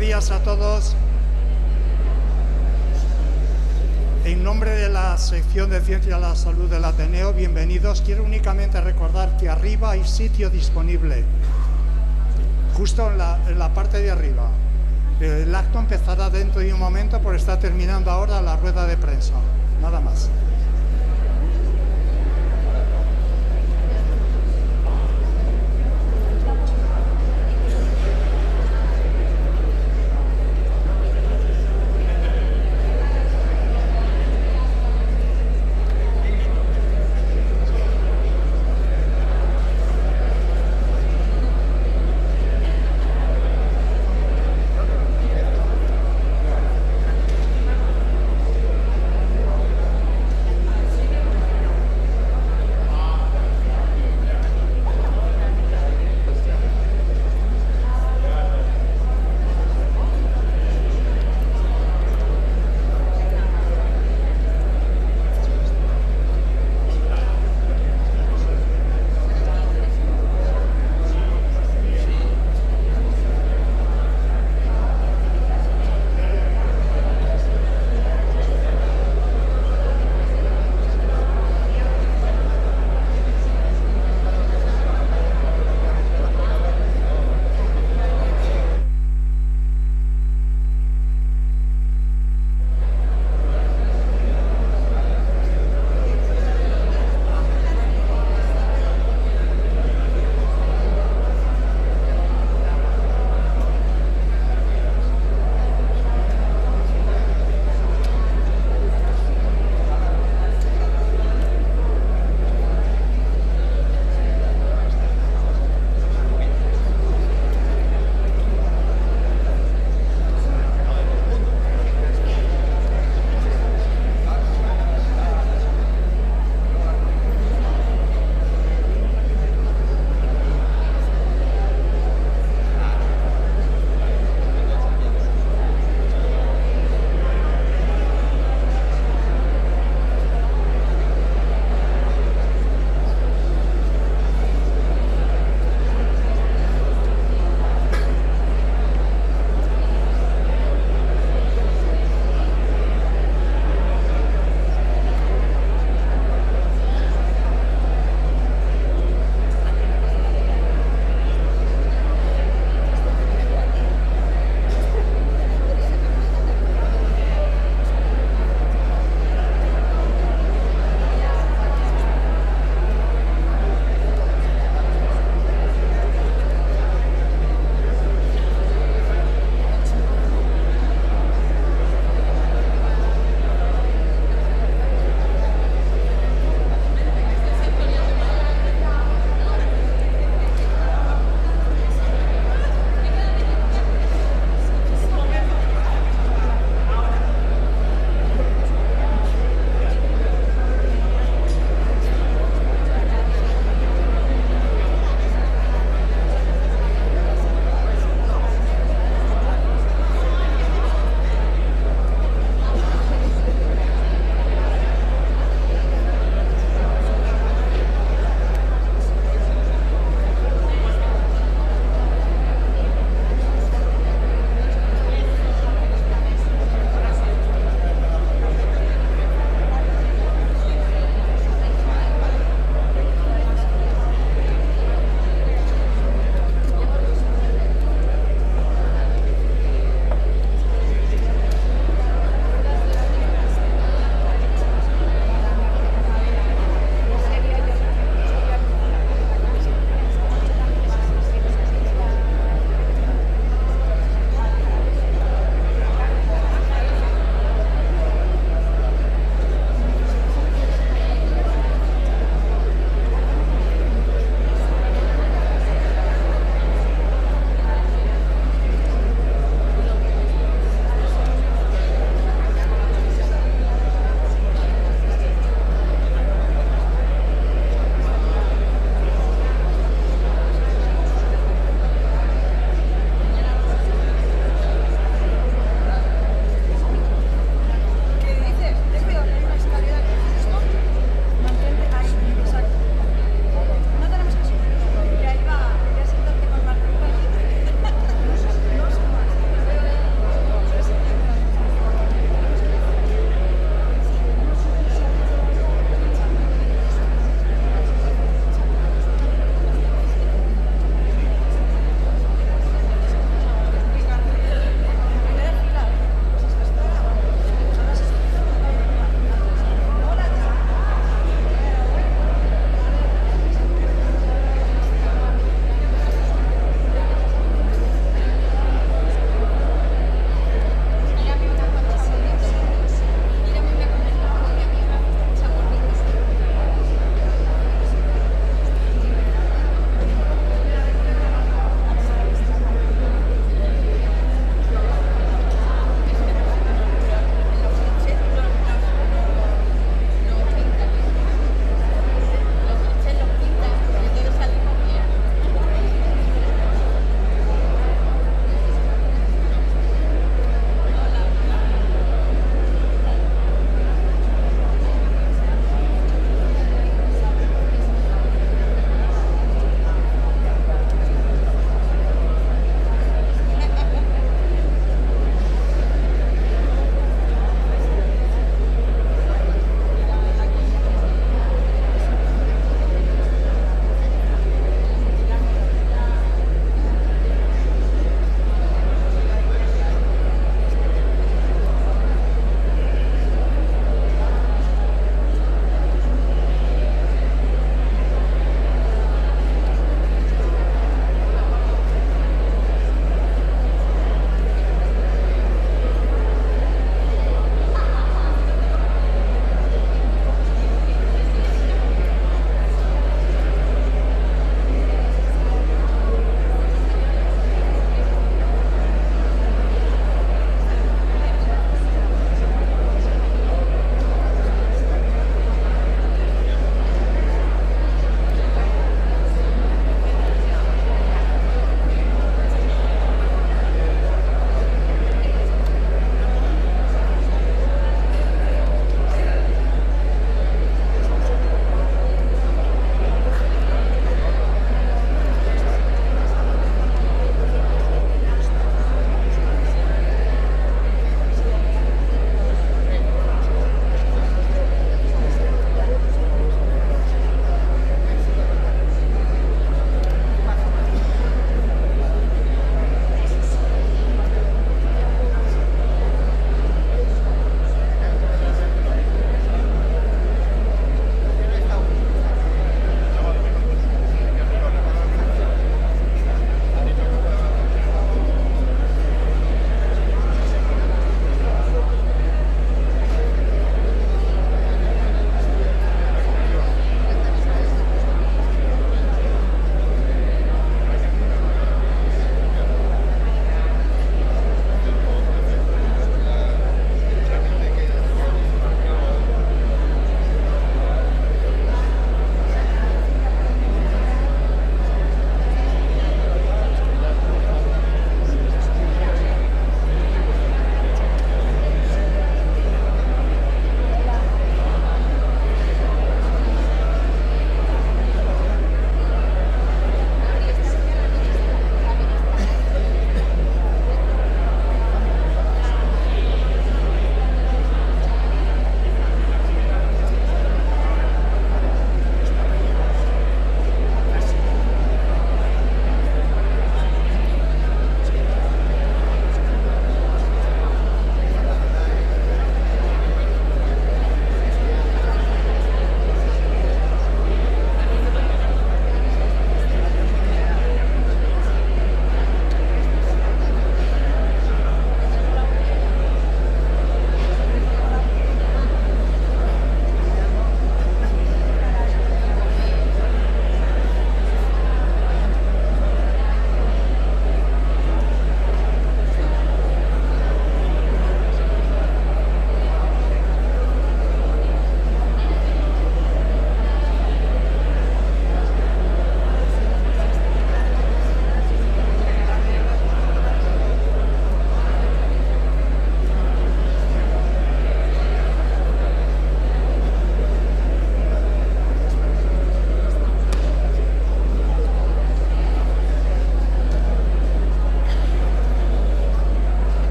días a todos. En nombre de la sección de Ciencia de la Salud del Ateneo, bienvenidos. Quiero únicamente recordar que arriba hay sitio disponible, justo en la parte de arriba. El acto empezará dentro de un momento, porque está terminando ahora la rueda de prensa. Nada más.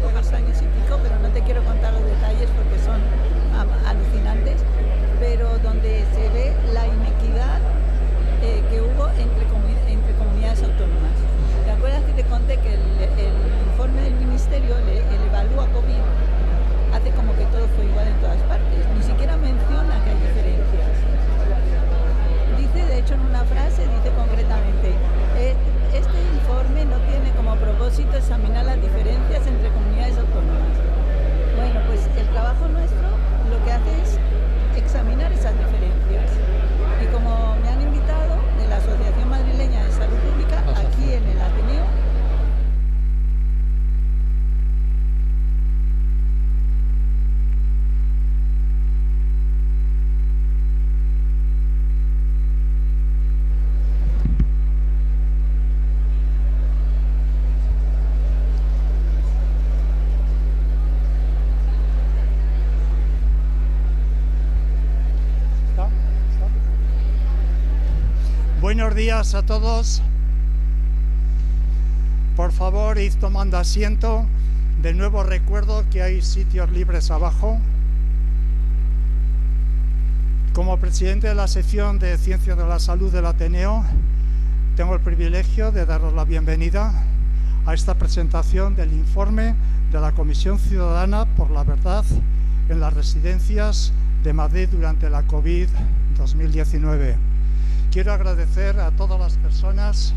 de 2 años y pico, pero no te quiero contar los detalles porque son alucinantes, pero donde se ve la inequidad que hubo entre comunidades autónomas. ¿Te acuerdas que te conté que el informe del Ministerio, el Evalúa COVID, hace como que todo fue igual en todas partes? Ni siquiera menciona que hay diferencias. Dice, de hecho, en una frase, dice concretamente, este informe no tiene como propósito examinar las diferencias entre comunidades autónomas. Bueno, pues el trabajo nuestro lo que hace es examinar esas diferencias. Y como me han invitado de la Asociación Madrileña de Salud Pública, aquí en el Ateneo, Buenos días a todos. Por favor, id tomando asiento. De nuevo recuerdo que hay sitios libres abajo. Como presidente de la sección de Ciencias de la Salud del Ateneo, tengo el privilegio de daros la bienvenida a esta presentación del informe de la Comisión Ciudadana por la Verdad en las residencias de Madrid durante la COVID-2019. Quiero agradecer a todas las personas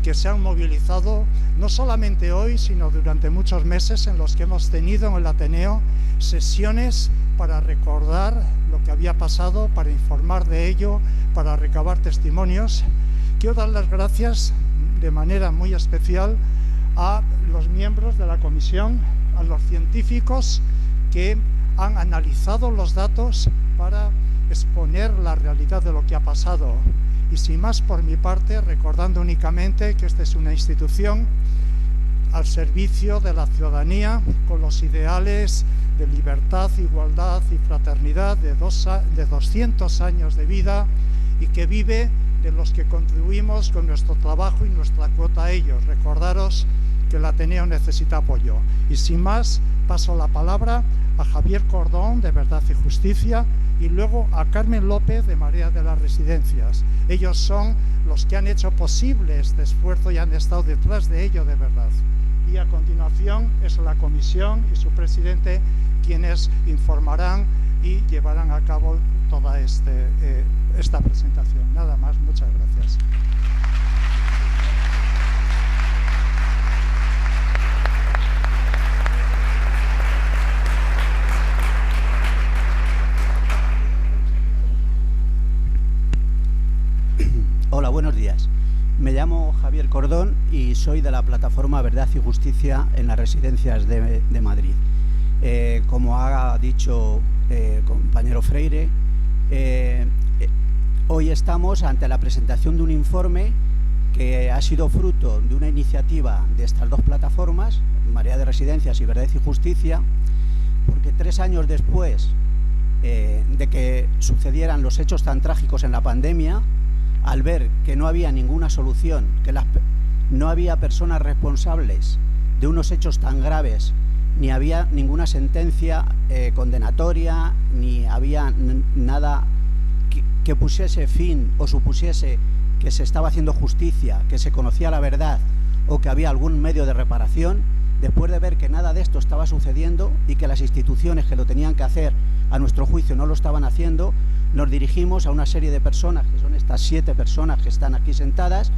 que se han movilizado, no solamente hoy, sino durante muchos meses en los que hemos tenido en el Ateneo sesiones para recordar lo que había pasado, para informar de ello, para recabar testimonios. Quiero dar las gracias de manera muy especial a los miembros de la comisión, a los científicos que han analizado los datos para exponer la realidad de lo que ha pasado. Y sin más por mi parte, recordando únicamente que esta es una institución al servicio de la ciudadanía, con los ideales de libertad, igualdad y fraternidad de 200 años de vida y que vive de los que contribuimos con nuestro trabajo y nuestra cuota a ellos. Recordaros que el Ateneo necesita apoyo. Y sin más, paso la palabra a Javier Cordón, de Verdad y Justicia, y luego a Carmen López, de Marea de las Residencias. Ellos son los que han hecho posible este esfuerzo y han estado detrás de ello de verdad. Y a continuación es la comisión y su presidente quienes informarán y llevarán a cabo toda esta presentación. Nada más, muchas gracias. Hola, buenos días. Me llamo Javier Cordón y soy de la plataforma Verdad y Justicia en las residencias de Madrid. Como ha dicho compañero Freire, hoy estamos ante la presentación de un informe que ha sido fruto de una iniciativa de estas dos plataformas, Marea de Residencias y Verdad y Justicia, porque 3 años después de que sucedieran los hechos tan trágicos en la pandemia, al ver que no había ninguna solución, que no había personas responsables de unos hechos tan graves, ni había ninguna sentencia condenatoria, ni había nada que pusiese fin o supusiese que se estaba haciendo justicia, que se conocía la verdad o que había algún medio de reparación, después de ver que nada de esto estaba sucediendo y que las instituciones que lo tenían que hacer, a nuestro juicio, no lo estaban haciendo, nos dirigimos a una serie de personas, que son estas 7 personas que están aquí sentadas,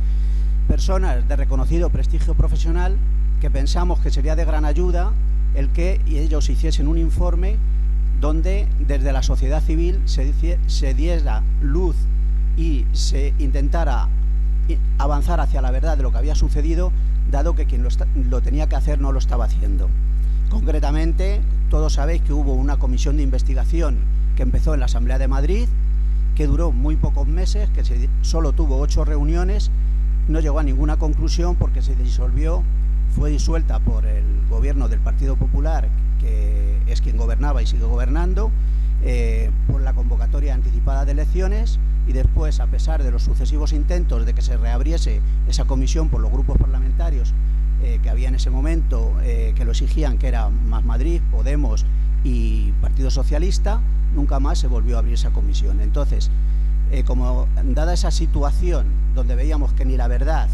personas de reconocido prestigio profesional, que pensamos que sería de gran ayuda el que ellos hiciesen un informe donde desde la sociedad civil se diera luz y se intentara avanzar hacia la verdad de lo que había sucedido, dado que quien lo tenía que hacer no lo estaba haciendo. Concretamente, todos sabéis que hubo una comisión de investigación que empezó en la Asamblea de Madrid, que duró muy pocos meses, que solo tuvo 8 reuniones, no llegó a ninguna conclusión porque se disolvió, fue disuelta por el gobierno del Partido Popular, que es quien gobernaba y sigue gobernando, por la convocatoria anticipada de elecciones, y después, a pesar de los sucesivos intentos de que se reabriese esa comisión por los grupos parlamentarios, que había en ese momento, que lo exigían, que era Más Madrid, Podemos y Partido Socialista, nunca más se volvió a abrir esa comisión. Entonces, como dada esa situación donde veíamos que ni la verdad,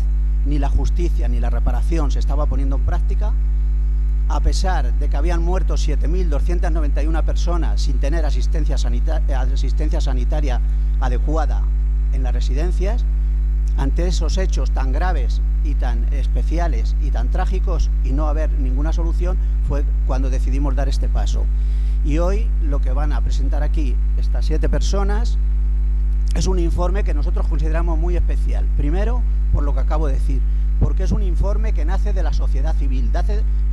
ni la justicia, ni la reparación se estaba poniendo en práctica, a pesar de que habían muerto 7.291 personas sin tener asistencia sanitaria adecuada en las residencias, ante esos hechos tan graves y tan especiales y tan trágicos y no haber ninguna solución, fue cuando decidimos dar este paso. Y hoy lo que van a presentar aquí estas 7 personas es un informe que nosotros consideramos muy especial. Primero, por lo que acabo de decir, porque es un informe que nace de la sociedad civil,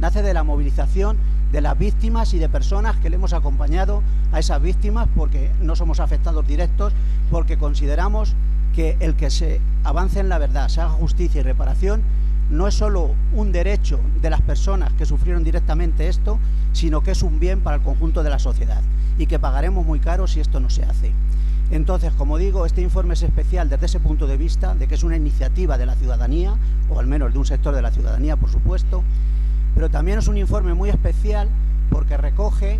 nace de la movilización de las víctimas y de personas que le hemos acompañado a esas víctimas, porque no somos afectados directos, porque consideramos que el que se avance en la verdad, se haga justicia y reparación, no es solo un derecho de las personas que sufrieron directamente esto, sino que es un bien para el conjunto de la sociedad y que pagaremos muy caro si esto no se hace. Entonces, como digo, este informe es especial desde ese punto de vista, de que es una iniciativa de la ciudadanía, o al menos de un sector de la ciudadanía, por supuesto, pero también es un informe muy especial porque recoge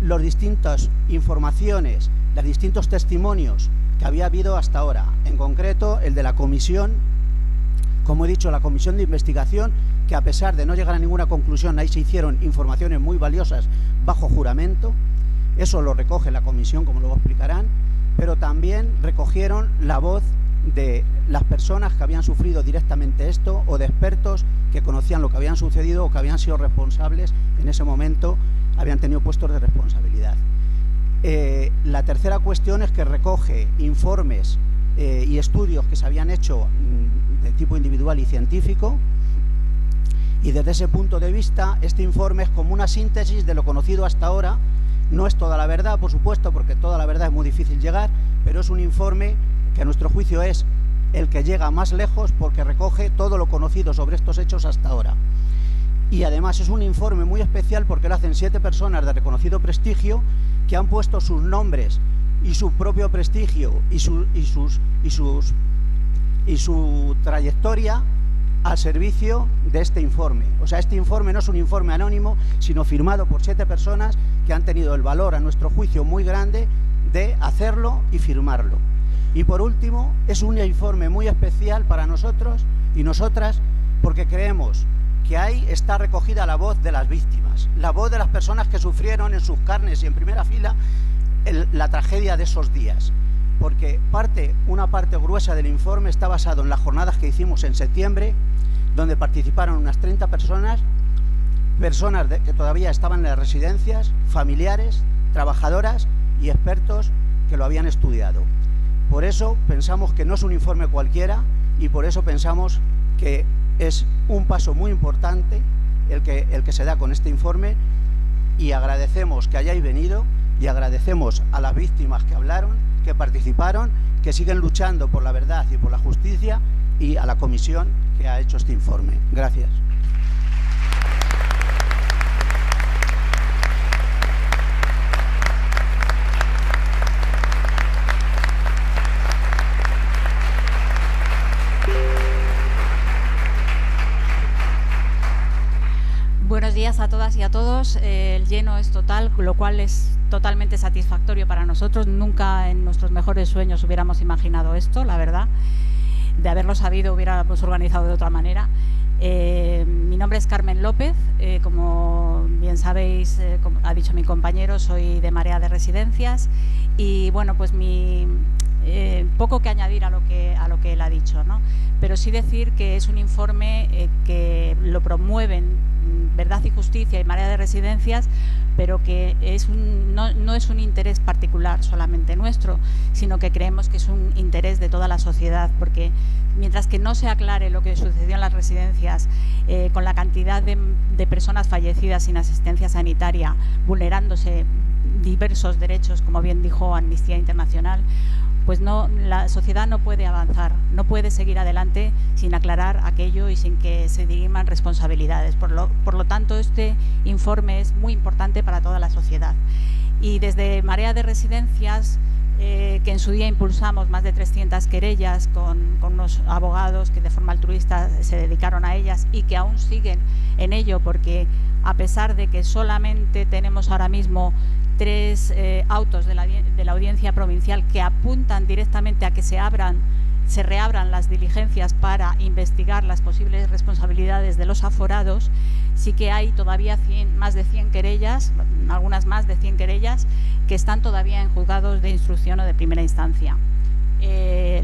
las distintas informaciones, los distintos testimonios que había habido hasta ahora, en concreto el de la comisión, como he dicho, la comisión de investigación, que a pesar de no llegar a ninguna conclusión, ahí se hicieron informaciones muy valiosas bajo juramento. Eso lo recoge la comisión, como luego explicarán, pero también recogieron la voz de las personas que habían sufrido directamente esto, o de expertos que conocían lo que habían sucedido o que habían sido responsables en ese momento, habían tenido puestos de responsabilidad. La tercera cuestión es que recoge informes y estudios que se habían hecho de tipo individual y científico, y desde ese punto de vista este informe es como una síntesis de lo conocido hasta ahora. No es toda la verdad, por supuesto, porque toda la verdad es muy difícil llegar, pero es un informe que a nuestro juicio es el que llega más lejos porque recoge todo lo conocido sobre estos hechos hasta ahora. Y además es un informe muy especial porque lo hacen 7 personas de reconocido prestigio que han puesto sus nombres y su propio prestigio y su trayectoria al servicio de este informe. O sea, este informe no es un informe anónimo, sino firmado por 7 personas que han tenido el valor, a nuestro juicio, muy grande de hacerlo y firmarlo. Y por último, es un informe muy especial para nosotros y nosotras, porque creemos que ahí está recogida la voz de las víctimas, la voz de las personas que sufrieron en sus carnes y en primera fila la tragedia de esos días. Porque una parte gruesa del informe está basado en las jornadas que hicimos en septiembre, donde participaron unas 30 personas que todavía estaban en las residencias, familiares, trabajadoras y expertos que lo habían estudiado. Por eso pensamos que no es un informe cualquiera y por eso pensamos que es un paso muy importante el que se da con este informe, y agradecemos que hayáis venido y agradecemos a las víctimas que hablaron, que participaron, que siguen luchando por la verdad y por la justicia, y a la comisión que ha hecho este informe. Gracias. Buenos días a todas y a todos. El lleno es total, lo cual es totalmente satisfactorio para nosotros. Nunca en nuestros mejores sueños hubiéramos imaginado esto, la verdad. De haberlo sabido hubiéramos organizado de otra manera. Mi nombre es Carmen López. Como bien sabéis, como ha dicho mi compañero, soy de Marea de Residencias. Y bueno, pues poco que añadir a lo que él ha dicho, ¿no? Pero sí decir que es un informe que lo promueven Verdad y Justicia y Marea de Residencias, pero que no es un interés particular solamente nuestro, sino que creemos que es un interés de toda la sociedad, porque mientras que no se aclare lo que sucedió en las residencias, con la cantidad de personas fallecidas sin asistencia sanitaria, vulnerándose diversos derechos, como bien dijo Amnistía Internacional, pues la sociedad no puede avanzar, no puede seguir adelante sin aclarar aquello y sin que se diriman responsabilidades. Por lo tanto, este informe es muy importante para toda la sociedad. Y desde Marea de Residencias, que en su día impulsamos más de 300 querellas con unos abogados que de forma altruista se dedicaron a ellas y que aún siguen en ello, porque a pesar de que solamente tenemos ahora mismo 3 autos de la Audiencia Provincial que apuntan directamente a que se reabran las diligencias para investigar las posibles responsabilidades de los aforados, sí que hay todavía más de 100 querellas, algunas más de 100 querellas, que están todavía en juzgados de instrucción o de primera instancia.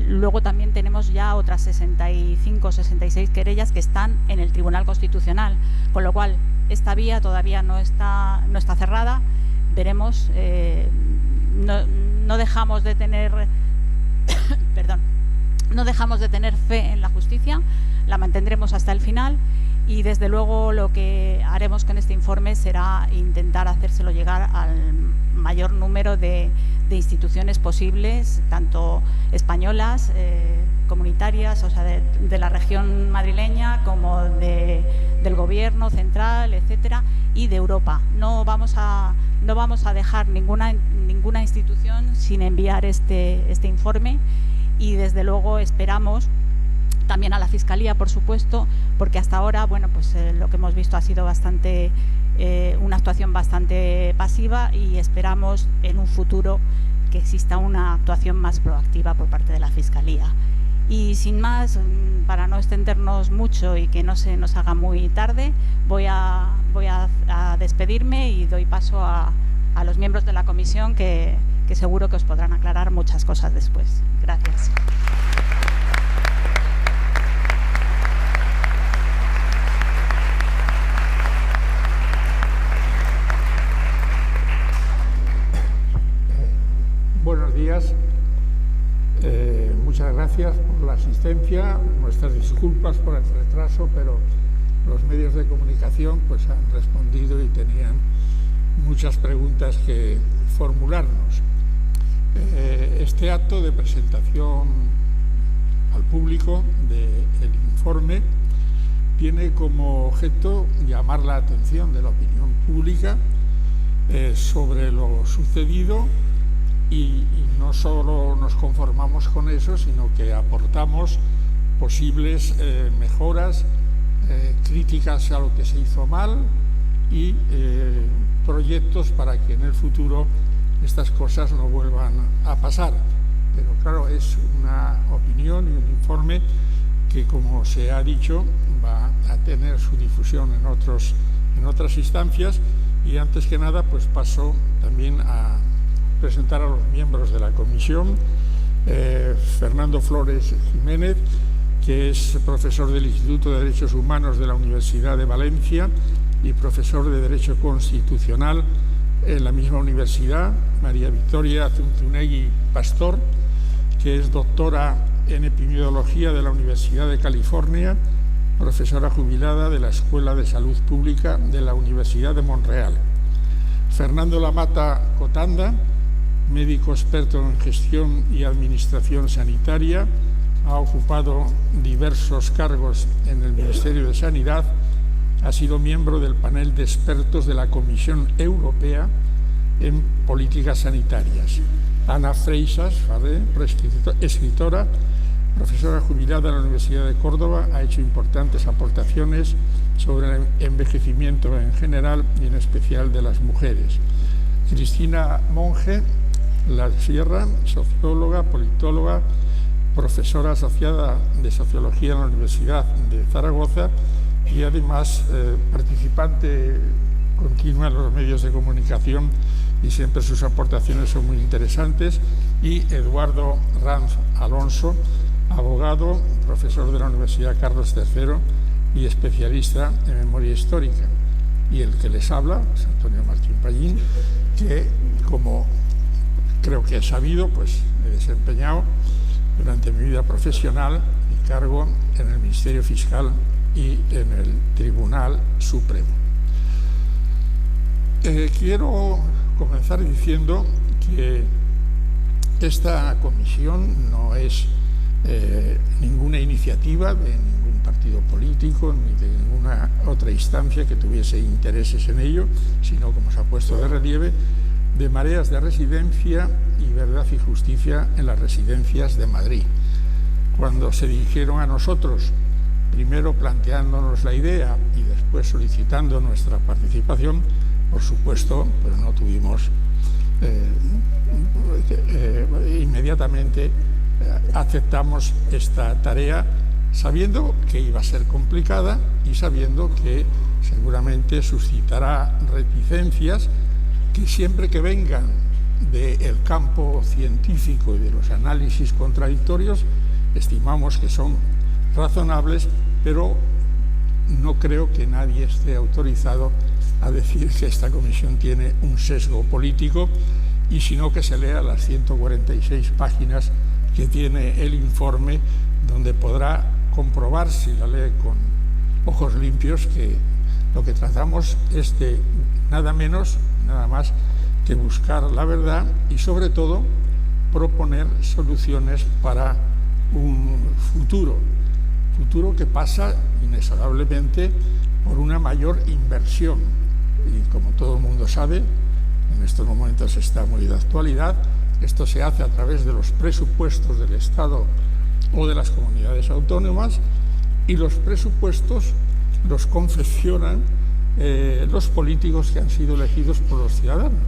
Luego también tenemos ya otras 65 o 66 querellas que están en el Tribunal Constitucional, con lo cual esta vía todavía no está cerrada. Veremos, no dejamos de tener perdón, no dejamos de tener fe en la justicia, la mantendremos hasta el final y desde luego lo que haremos con este informe será intentar hacérselo llegar al mayor número de instituciones posibles, tanto españolas, comunitarias, o sea, de la región madrileña, como del gobierno central, etcétera, y de Europa. No vamos a dejar ninguna institución sin enviar este informe y desde luego esperamos también a la Fiscalía, por supuesto, porque hasta ahora, bueno, pues lo que hemos visto ha sido una actuación bastante pasiva y esperamos en un futuro que exista una actuación más proactiva por parte de la Fiscalía. Y sin más, para no extendernos mucho y que no se nos haga muy tarde, voy a despedirme y doy paso a los miembros de la comisión que seguro que os podrán aclarar muchas cosas después. Gracias. Buenos días. Muchas gracias por la asistencia. Nuestras disculpas por el retraso, pero los medios de comunicación pues han respondido y tenían muchas preguntas que formularnos. Este acto de presentación al público del informe tiene como objeto llamar la atención de la opinión pública sobre lo sucedido y no solo nos conformamos con eso, sino que aportamos posibles mejoras, críticas a lo que se hizo mal y proyectos para que en el futuro estas cosas no vuelvan a pasar. Pero claro, es una opinión y un informe que, como se ha dicho, va a tener su difusión en otras instancias y antes que nada pues paso también a presentar a los miembros de la comisión. Fernando Flores Jiménez, que es profesor del Instituto de Derechos Humanos de la Universidad de Valencia y profesor de Derecho Constitucional en la misma universidad. María Victoria Zunzunegui Pastor, que es doctora en Epidemiología de la Universidad de California, profesora jubilada de la Escuela de Salud Pública de la Universidad de Montreal. Fernando Lamata Cotanda, médico experto en gestión y administración sanitaria, ha ocupado diversos cargos en el Ministerio de Sanidad, ha sido miembro del panel de expertos de la Comisión Europea en Políticas Sanitarias. Ana Freixas Farré, escritora, profesora jubilada en la Universidad de Córdoba, ha hecho importantes aportaciones sobre el envejecimiento en general y en especial de las mujeres. Cristina Monge La Sierra, socióloga, politóloga, profesora asociada de Sociología en la Universidad de Zaragoza y además participante continua en los medios de comunicación y siempre sus aportaciones son muy interesantes. Y Eduardo Ranz Alonso, abogado, profesor de la Universidad Carlos III y especialista en memoria histórica. Y el que les habla es Antonio Martín Pallín, que, como creo que he sabido, pues he desempeñado durante mi vida profesional mi cargo en el Ministerio Fiscal y en el Tribunal Supremo. Quiero comenzar diciendo que esta comisión no es ninguna iniciativa de ningún partido político ni de ninguna otra instancia que tuviese intereses en ello, sino, como se ha puesto de relieve, de Mareas de Residencia y Verdad y Justicia en las residencias de Madrid. Cuando se dirigieron a nosotros, primero planteándonos la idea y después solicitando nuestra participación, por supuesto, pues no tuvimos inmediatamente aceptamos esta tarea, sabiendo que iba a ser complicada y sabiendo que seguramente suscitará reticencias que siempre que vengan del campo científico y de los análisis contradictorios, estimamos que son razonables, pero no creo que nadie esté autorizado a decir que esta comisión tiene un sesgo político, y sino que se lea las 146 páginas que tiene el informe, donde podrá comprobar, si la lee con ojos limpios, que lo que tratamos es de nada menos, nada más que buscar la verdad y sobre todo proponer soluciones para un futuro que pasa inexorablemente por una mayor inversión. Y como todo el mundo sabe, en estos momentos está muy de actualidad, esto se hace a través de los presupuestos del Estado o de las comunidades autónomas, y los presupuestos los confeccionan los políticos que han sido elegidos por los ciudadanos.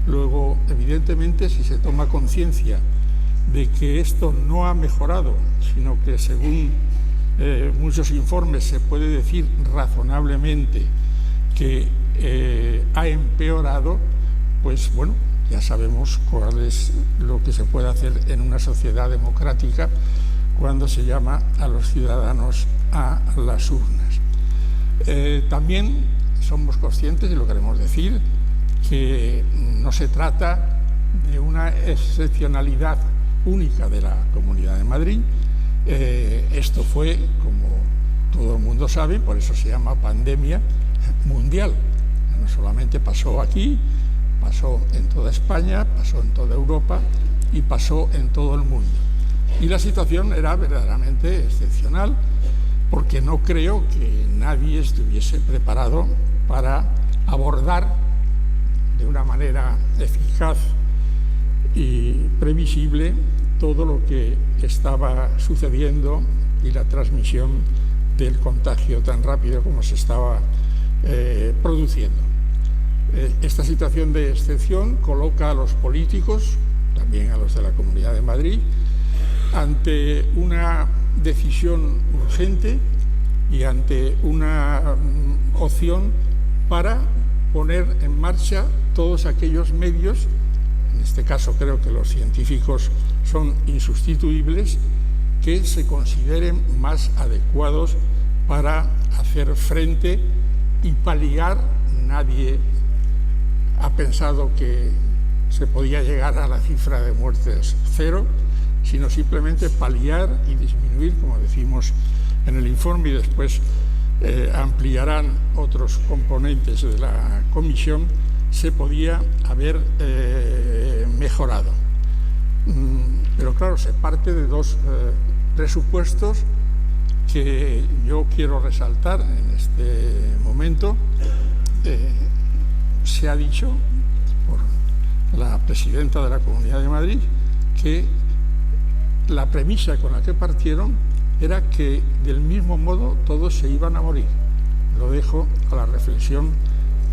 Luego, evidentemente, si se toma conciencia de que esto no ha mejorado, sino que según muchos informes se puede decir razonablemente que ha empeorado, pues bueno, ya sabemos cuál es lo que se puede hacer en una sociedad democrática cuando se llama a los ciudadanos a las urnas. También somos conscientes, y lo queremos decir, que no se trata de una excepcionalidad única de la Comunidad de Madrid. Esto fue, como todo el mundo sabe, por eso se llama pandemia mundial. No solamente pasó aquí, pasó en toda España, pasó en toda Europa y pasó en todo el mundo. Y la situación era verdaderamente excepcional, porque no creo que nadie estuviese preparado para abordar de una manera eficaz y previsible todo lo que estaba sucediendo y la transmisión del contagio tan rápido como se estaba produciendo. Esta situación de excepción coloca a los políticos, también a los de la Comunidad de Madrid, ante una decisión urgente y ante una opción para poner en marcha todos aquellos medios, en este caso creo que los científicos son insustituibles, que se consideren más adecuados para hacer frente y paliar. Nadie ha pensado que se podía llegar a la cifra de muertes cero, sino simplemente paliar y disminuir, como decimos en el informe, y después ampliarán otros componentes de la comisión, se podía haber mejorado. Pero claro, se parte de dos presupuestos que yo quiero resaltar en este momento. Se ha dicho por la presidenta de la Comunidad de Madrid que la premisa con la que partieron era que del mismo modo todos se iban a morir. Lo dejo a la reflexión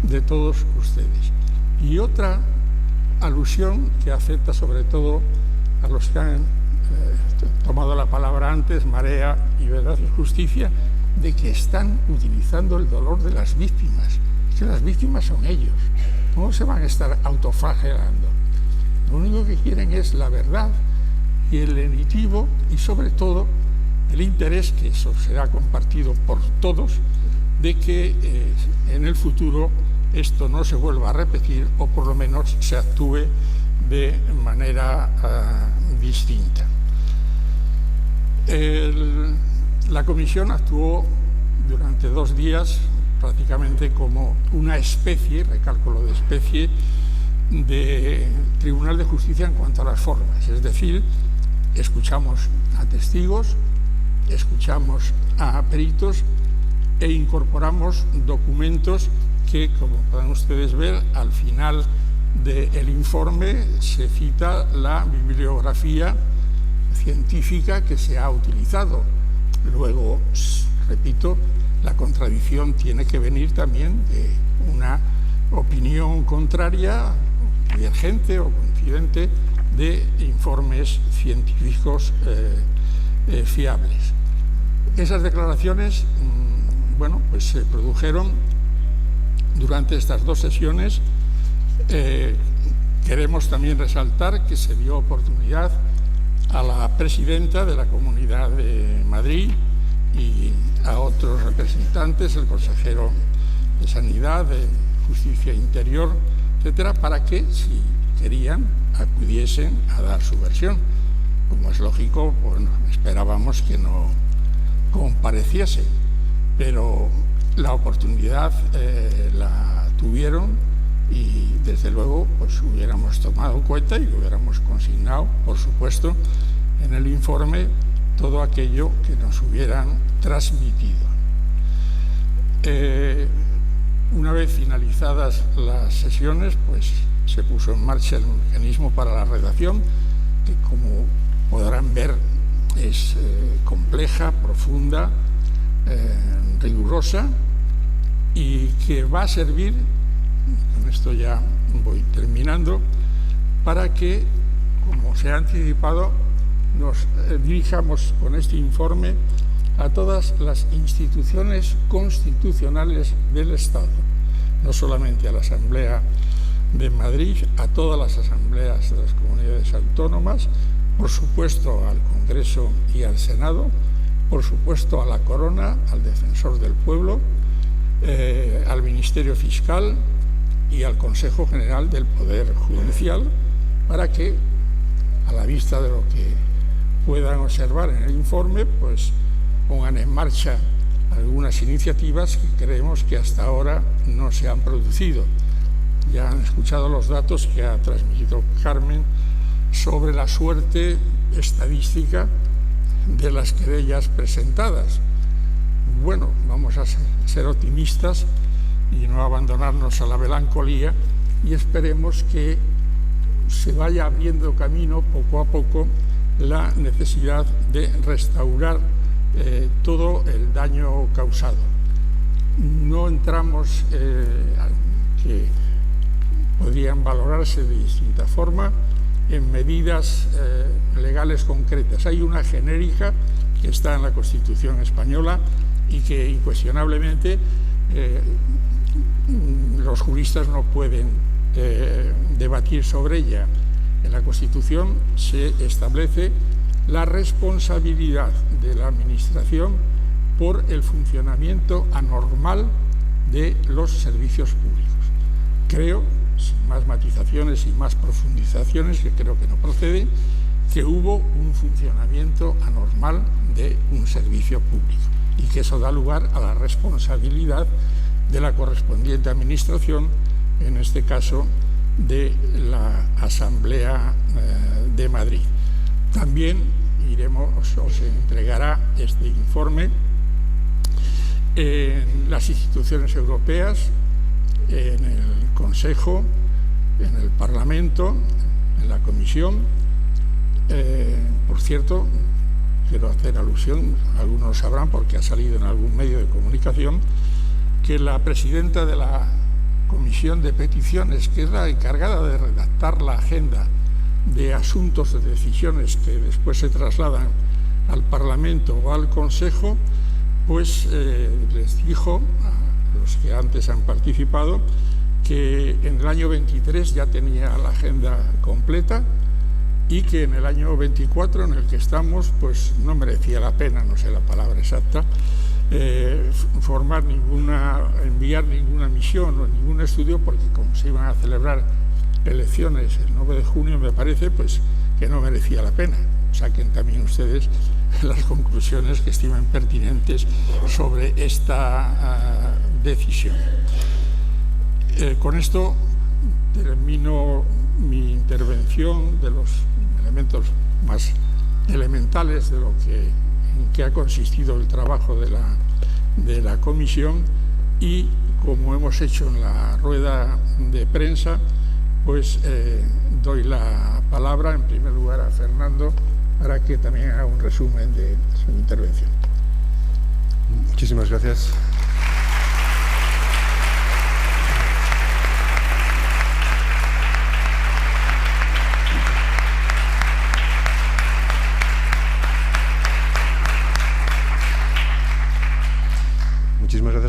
de todos ustedes. Y otra alusión que afecta sobre todo a los que han tomado la palabra antes, Marea y Verdad y Justicia, de que están utilizando el dolor de las víctimas. Es que las víctimas son ellos. ¿Cómo se van a estar autoflagelando? Lo único que quieren es la verdad y el lenitivo, y sobre todo el interés, que eso será compartido por todos, de que en el futuro esto no se vuelva a repetir, o por lo menos se actúe de manera distinta. La comisión actuó durante 2 días prácticamente como una especie, recalco lo de especie, de Tribunal de Justicia en cuanto a las formas. Es decir, escuchamos a testigos, escuchamos a peritos e incorporamos documentos que, como pueden ustedes ver, al final del informe se cita la bibliografía científica que se ha utilizado. Luego, repito, la contradicción tiene que venir también de una opinión contraria, divergente o coincidente de informes científicos fiables. Esas declaraciones, bueno, pues se produjeron durante estas 2 sesiones. Queremos también resaltar que se dio oportunidad a la presidenta de la Comunidad de Madrid y a otros representantes, el consejero de Sanidad, de Justicia e Interior, etcétera, para que, si querían, acudiesen a dar su versión. Como es lógico, bueno, esperábamos que no compareciese, pero la oportunidad la tuvieron y, desde luego, pues hubiéramos tomado en cuenta y hubiéramos consignado, por supuesto, en el informe todo aquello que nos hubieran transmitido. Una vez finalizadas las sesiones, pues se puso en marcha el mecanismo para la redacción, que, como podrán ver, es compleja, profunda, rigurosa, y que va a servir, con esto ya voy terminando, para que, como se ha anticipado, nos dirijamos con este informe a todas las instituciones constitucionales del Estado, no solamente a la Asamblea de Madrid, a todas las asambleas de las comunidades autónomas, por supuesto al Congreso y al Senado, por supuesto a la Corona, al Defensor del Pueblo, al Ministerio Fiscal y al Consejo General del Poder Judicial, para que, a la vista de lo que puedan observar en el informe, pues pongan en marcha algunas iniciativas que creemos que hasta ahora no se han producido. Ya han escuchado los datos que ha transmitido Carmen sobre la suerte estadística de las querellas presentadas. Bueno, vamos a ser optimistas y no abandonarnos a la melancolía, y esperemos que se vaya abriendo camino poco a poco la necesidad de restaurar todo el daño causado. No entramos que podrían valorarse de distinta forma en medidas legales concretas. Hay una genérica que está en la Constitución española y que incuestionablemente los juristas no pueden debatir sobre ella. En la Constitución se establece la responsabilidad de la Administración por el funcionamiento anormal de los servicios públicos. Creo, sin más matizaciones y más profundizaciones, que creo que no proceden, que hubo un funcionamiento anormal de un servicio público y que eso da lugar a la responsabilidad de la correspondiente Administración, en este caso de la Asamblea de Madrid. También os entregará este informe en las instituciones europeas, en el Consejo, en el Parlamento, en la Comisión. Por cierto, quiero hacer alusión, algunos sabrán porque ha salido en algún medio de comunicación, que la presidenta de la Comisión de Peticiones, que es la encargada de redactar la agenda de asuntos, de decisiones que después se trasladan al Parlamento o al Consejo, pues les dijo a los que antes han participado que en el año 23 ya tenía la agenda completa y que en el año 24, en el que estamos, pues no merecía la pena, no sé la palabra exacta, enviar ninguna misión o ningún estudio, porque como se iban a celebrar elecciones el 9 de junio, me parece, pues que no merecía la pena. Saquen también ustedes las conclusiones que estimen pertinentes sobre esta decisión. Con esto termino mi intervención de los elementos más elementales de lo en que ha consistido el trabajo de la comisión, y como hemos hecho en la rueda de prensa, pues doy la palabra en primer lugar a Fernando para que también haga un resumen de su intervención. Muchísimas gracias.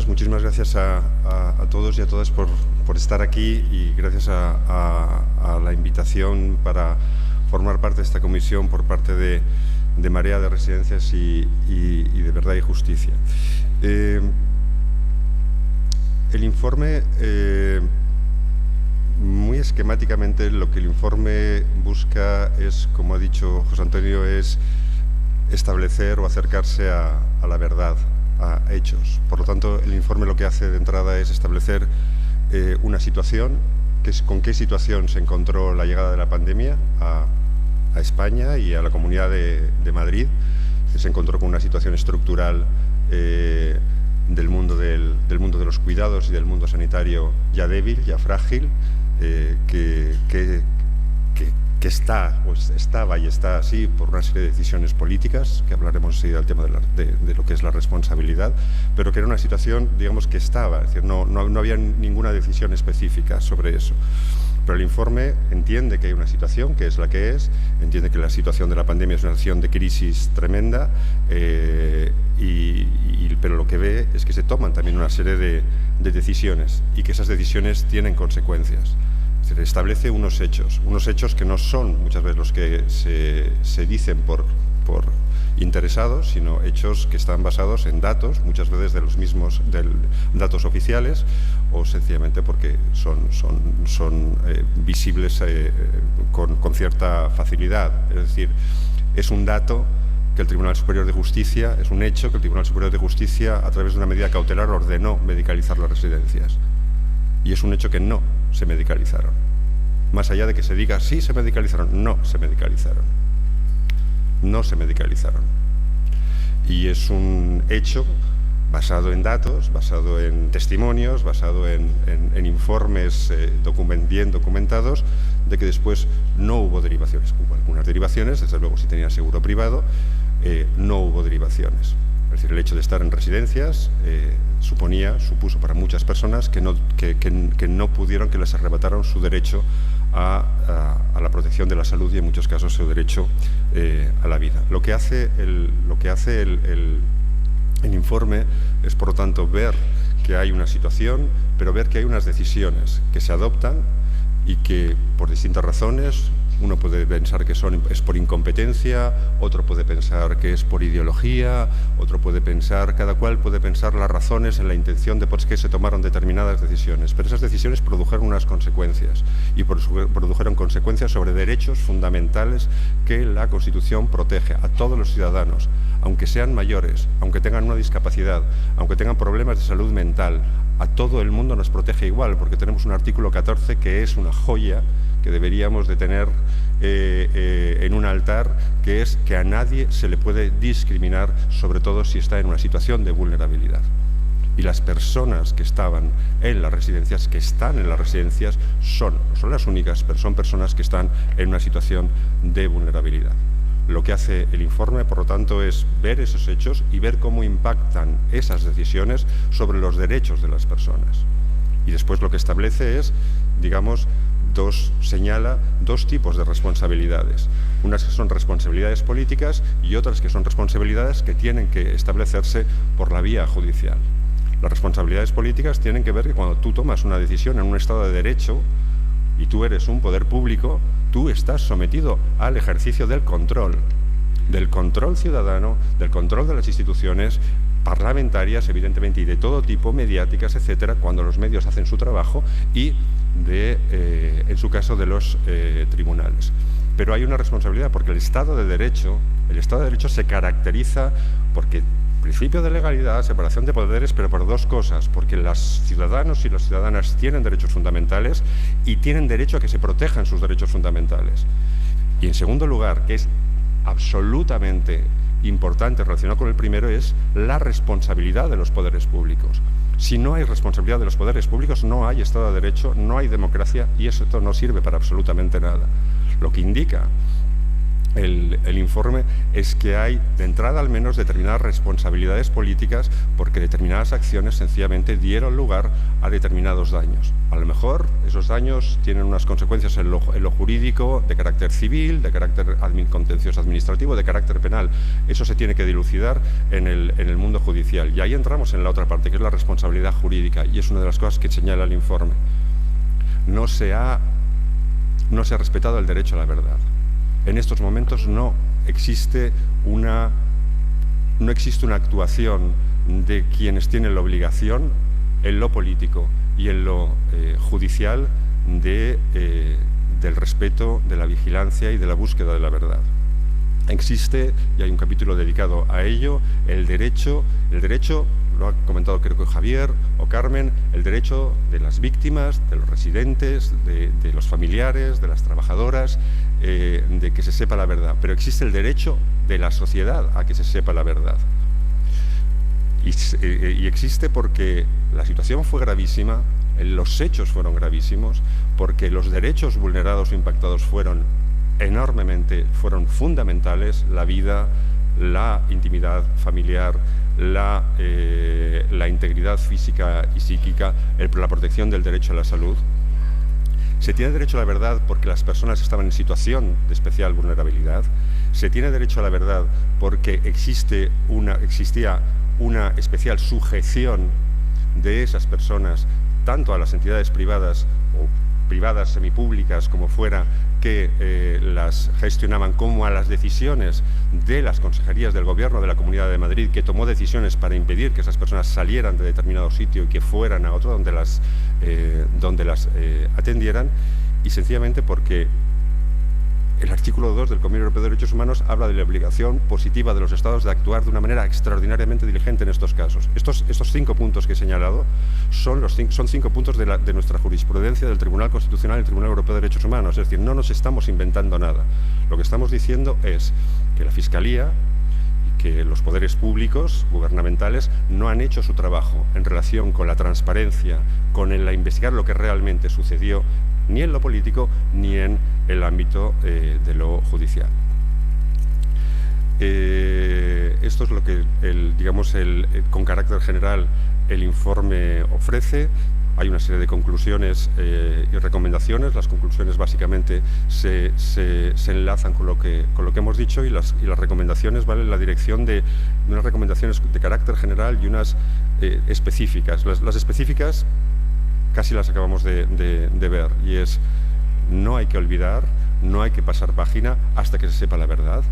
Muchísimas gracias a todos y a todas por estar aquí, y gracias a la invitación para formar parte de esta comisión por parte de Marea de Residencias y de Verdad y Justicia. El informe, muy esquemáticamente, lo que el informe busca es, como ha dicho José Antonio, es establecer o acercarse a la verdad, a hechos. Por lo tanto, el informe lo que hace de entrada es establecer una situación, con qué situación se encontró la llegada de la pandemia a España y a la Comunidad de Madrid. Se encontró con una situación estructural del mundo de los cuidados y del mundo sanitario ya débil, ya frágil, que estaba y está así por una serie de decisiones políticas, que hablaremos enseguida del tema de lo que es la responsabilidad, pero que era una situación, digamos, que estaba, es decir, no había ninguna decisión específica sobre eso. Pero el informe entiende que hay una situación que es la que es, entiende que la situación de la pandemia es una situación de crisis tremenda, pero lo que ve es que se toman también una serie de decisiones, y que esas decisiones tienen consecuencias. Se establece unos hechos que no son muchas veces los que se dicen por interesados, sino hechos que están basados en datos, muchas veces de los mismos datos oficiales, o sencillamente porque son visibles con cierta facilidad. Es decir, es un dato que el Tribunal Superior de Justicia, es un hecho que el Tribunal Superior de Justicia, a través de una medida cautelar, ordenó medicalizar las residencias. Y es un hecho que no se medicalizaron. Más allá de que se diga, sí se medicalizaron, no se medicalizaron. No se medicalizaron. Y es un hecho basado en datos, basado en testimonios, basado en informes bien documentados, de que después no hubo derivaciones. Hubo algunas derivaciones, desde luego si tenía seguro privado, no hubo derivaciones. Es decir, el hecho de estar en residencias supuso para muchas personas que no pudieron, que les arrebataron su derecho a la protección de la salud y en muchos casos su derecho a la vida. Lo que hace el informe es, por lo tanto, ver que hay una situación, pero ver que hay unas decisiones que se adoptan y que por distintas razones, uno puede pensar que es por incompetencia, otro puede pensar que es por ideología, otro puede pensar, cada cual puede pensar las razones en la intención de por qué se tomaron determinadas decisiones, pero esas decisiones produjeron unas consecuencias, y produjeron consecuencias sobre derechos fundamentales que la Constitución protege a todos los ciudadanos, aunque sean mayores, aunque tengan una discapacidad, aunque tengan problemas de salud mental. A todo el mundo nos protege igual, porque tenemos un artículo 14 que es una joya que deberíamos de tener en un altar, que es que a nadie se le puede discriminar, sobre todo si está en una situación de vulnerabilidad. Y las personas que estaban en las residencias, que están en las residencias, no son las únicas, pero son personas que están en una situación de vulnerabilidad. Lo que hace el informe, por lo tanto, es ver esos hechos y ver cómo impactan esas decisiones sobre los derechos de las personas. Y después lo que establece es, digamos, señala dos tipos de responsabilidades. Unas que son responsabilidades políticas y otras que son responsabilidades que tienen que establecerse por la vía judicial. Las responsabilidades políticas tienen que ver que cuando tú tomas una decisión en un Estado de Derecho y tú eres un poder público, tú estás sometido al ejercicio del control ciudadano, del control de las instituciones parlamentarias, evidentemente, y de todo tipo, mediáticas, etcétera, cuando los medios hacen su trabajo, y en su caso, de los tribunales. Pero hay una responsabilidad, porque el Estado de Derecho se caracteriza porque principio de legalidad, separación de poderes, pero por dos cosas: porque los ciudadanos y las ciudadanas tienen derechos fundamentales y tienen derecho a que se protejan sus derechos fundamentales. Y en segundo lugar, que es absolutamente importante relacionado con el primero, es la responsabilidad de los poderes públicos. Si no hay responsabilidad de los poderes públicos, no hay Estado de Derecho, no hay democracia, y eso no sirve para absolutamente nada. Lo que indica el informe es que hay, de entrada al menos, determinadas responsabilidades políticas porque determinadas acciones sencillamente dieron lugar a determinados daños. A lo mejor esos daños tienen unas consecuencias en lo jurídico, de carácter civil, de carácter contencioso administrativo, de carácter penal. Eso se tiene que dilucidar en el mundo judicial. Y ahí entramos en la otra parte, que es la responsabilidad jurídica, y es una de las cosas que señala el informe. No se ha respetado el derecho a la verdad. En estos momentos no existe una actuación de quienes tienen la obligación en lo político y en lo judicial del respeto, de la vigilancia y de la búsqueda de la verdad. Existe, y hay un capítulo dedicado a ello, el derecho, lo ha comentado creo que Javier o Carmen, el derecho de las víctimas, de los residentes, de los familiares, de las trabajadoras, de que se sepa la verdad. Pero existe el derecho de la sociedad a que se sepa la verdad. Y existe porque la situación fue gravísima, los hechos fueron gravísimos, porque los derechos vulnerados o impactados fueron fundamentales: la vida, la intimidad familiar, la integridad física y psíquica, la protección del derecho a la salud. Se tiene derecho a la verdad porque las personas estaban en situación de especial vulnerabilidad. Se tiene derecho a la verdad porque existía una especial sujeción de esas personas tanto a las entidades privadas o privadas semipúblicas como fuera que las gestionaban, como a las decisiones de las consejerías del Gobierno de la Comunidad de Madrid, que tomó decisiones para impedir que esas personas salieran de determinado sitio y que fueran a otro donde las atendieran, y sencillamente porque el artículo 2 del Convenio Europeo de Derechos Humanos habla de la obligación positiva de los Estados de actuar de una manera extraordinariamente diligente en estos casos. Estos 5 puntos que he señalado son 5 puntos de nuestra jurisprudencia del Tribunal Constitucional y del Tribunal Europeo de Derechos Humanos. Es decir, no nos estamos inventando nada. Lo que estamos diciendo es que la Fiscalía y que los poderes públicos gubernamentales no han hecho su trabajo en relación con la transparencia, con el investigar lo que realmente sucedió, ni en lo político ni en el ámbito de lo judicial. Esto es lo que, con carácter general, el informe ofrece. Hay una serie de conclusiones y recomendaciones. Las conclusiones básicamente se enlazan con lo que hemos dicho, y las recomendaciones van en la dirección de unas recomendaciones de carácter general y unas específicas. Las específicas casi las acabamos de ver, y es: no hay que olvidar, no hay que pasar página hasta que se sepa la verdad.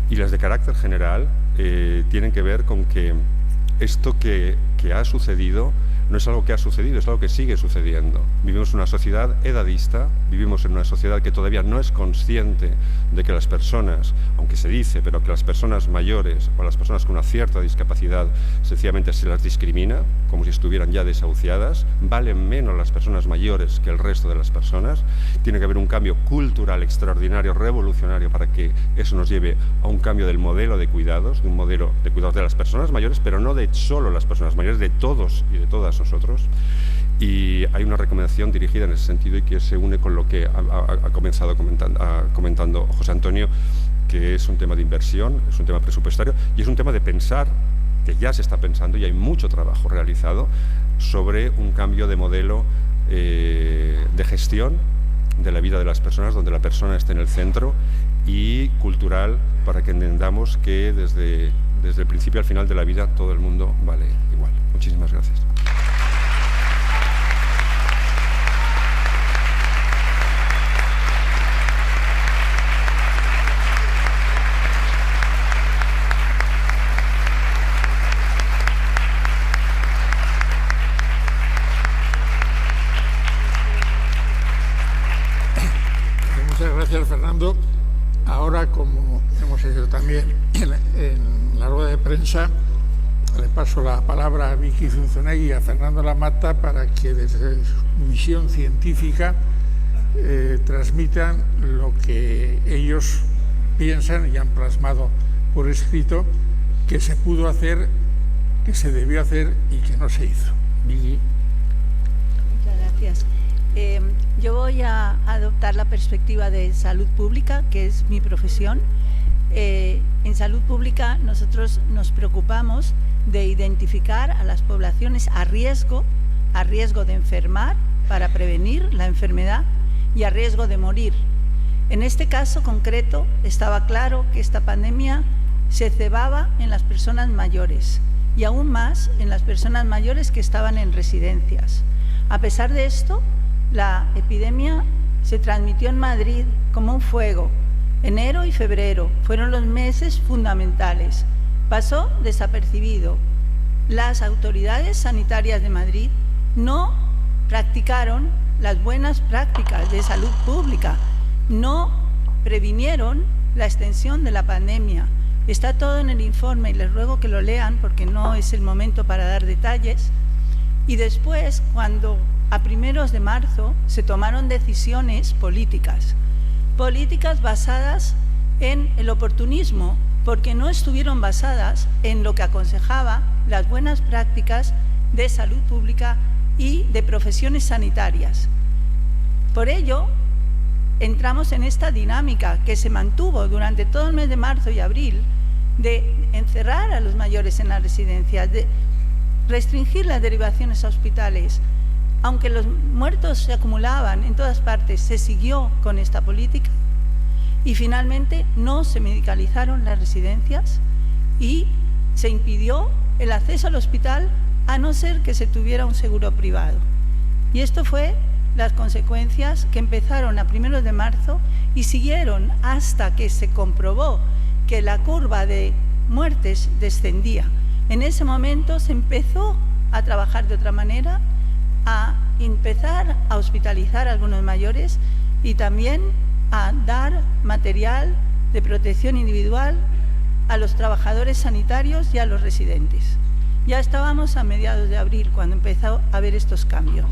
Y las de carácter general tienen que ver con que esto que ha sucedido no es algo que ha sucedido, es algo que sigue sucediendo. Vivimos en una sociedad edadista, vivimos en una sociedad que todavía no es consciente de que las personas, aunque se dice, pero que las personas mayores o las personas con una cierta discapacidad sencillamente se las discrimina, como si estuvieran ya desahuciadas. Valen menos las personas mayores que el resto de las personas. Tiene que haber un cambio cultural extraordinario, revolucionario, para que eso nos lleve a un cambio del modelo de cuidados, de un modelo de cuidados de las personas mayores, pero no de solo las personas mayores, de todos y de todas nosotros. Y hay una recomendación dirigida en ese sentido y que se une con lo que ha comenzado comentando José Antonio, que es un tema de inversión, es un tema presupuestario y es un tema de pensar, que ya se está pensando y hay mucho trabajo realizado sobre un cambio de modelo de gestión de la vida de las personas, donde la persona esté en el centro, y cultural, para que entendamos que desde el principio al final de la vida todo el mundo vale igual. Muchísimas gracias. Muchas gracias, Fernando. Ahora, como hemos hecho también en la rueda de prensa, le paso la palabra a Vicky Zunzunegui y a Fernando Lamata para que desde su visión científica transmitan lo que ellos piensan y han plasmado por escrito que se pudo hacer que se debió hacer y que no se hizo. Vicky. Muchas gracias. Yo voy a adoptar la perspectiva de salud pública, que es mi profesión. En salud pública nosotros nos preocupamos de identificar a las poblaciones a riesgo de enfermar para prevenir la enfermedad y a riesgo de morir. En este caso concreto estaba claro que esta pandemia se cebaba en las personas mayores y aún más en las personas mayores que estaban en residencias. A pesar de esto, la epidemia se transmitió en Madrid como un fuego. Enero y febrero fueron los meses fundamentales. Pasó desapercibido. Las autoridades sanitarias de Madrid no practicaron las buenas prácticas de salud pública, no previnieron la extensión de la pandemia. Está todo en el informe y les ruego que lo lean porque no es el momento para dar detalles. Y después, cuando a primeros de marzo se tomaron decisiones políticas basadas en el oportunismo, porque no estuvieron basadas en lo que aconsejaba las buenas prácticas de salud pública y de profesiones sanitarias. Por ello, entramos en esta dinámica que se mantuvo durante todo el mes de marzo y abril de encerrar a los mayores en las residencias, de restringir las derivaciones a hospitales. Aunque los muertos se acumulaban en todas partes, se siguió con esta política y finalmente no se medicalizaron las residencias y se impidió el acceso al hospital a no ser que se tuviera un seguro privado. Y esto fue las consecuencias que empezaron a primeros de marzo y siguieron hasta que se comprobó que la curva de muertes descendía. En ese momento se empezó a trabajar de otra manera, a empezar a hospitalizar a algunos mayores y también a dar material de protección individual a los trabajadores sanitarios y a los residentes. Ya estábamos a mediados de abril cuando empezó a haber estos cambios.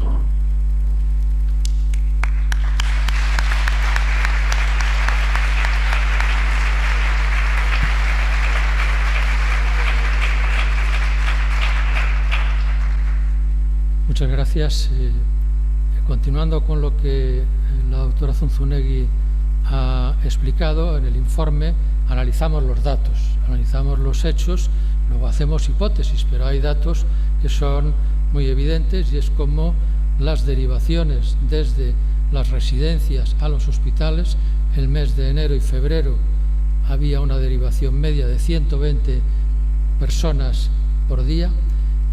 Muchas gracias. Continuando con lo que la doctora Zunzunegui ha explicado, en el informe analizamos los datos, analizamos los hechos, luego hacemos hipótesis, pero hay datos que son muy evidentes y es como las derivaciones desde las residencias a los hospitales. El mes de enero y febrero había una derivación media de 120 personas por día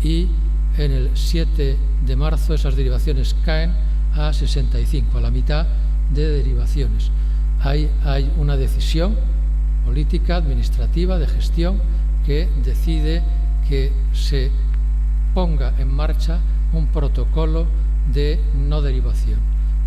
y en el 7 de marzo esas derivaciones caen a 65, a la mitad de derivaciones. Hay una decisión política, administrativa, de gestión, que decide que se ponga en marcha un protocolo de no derivación,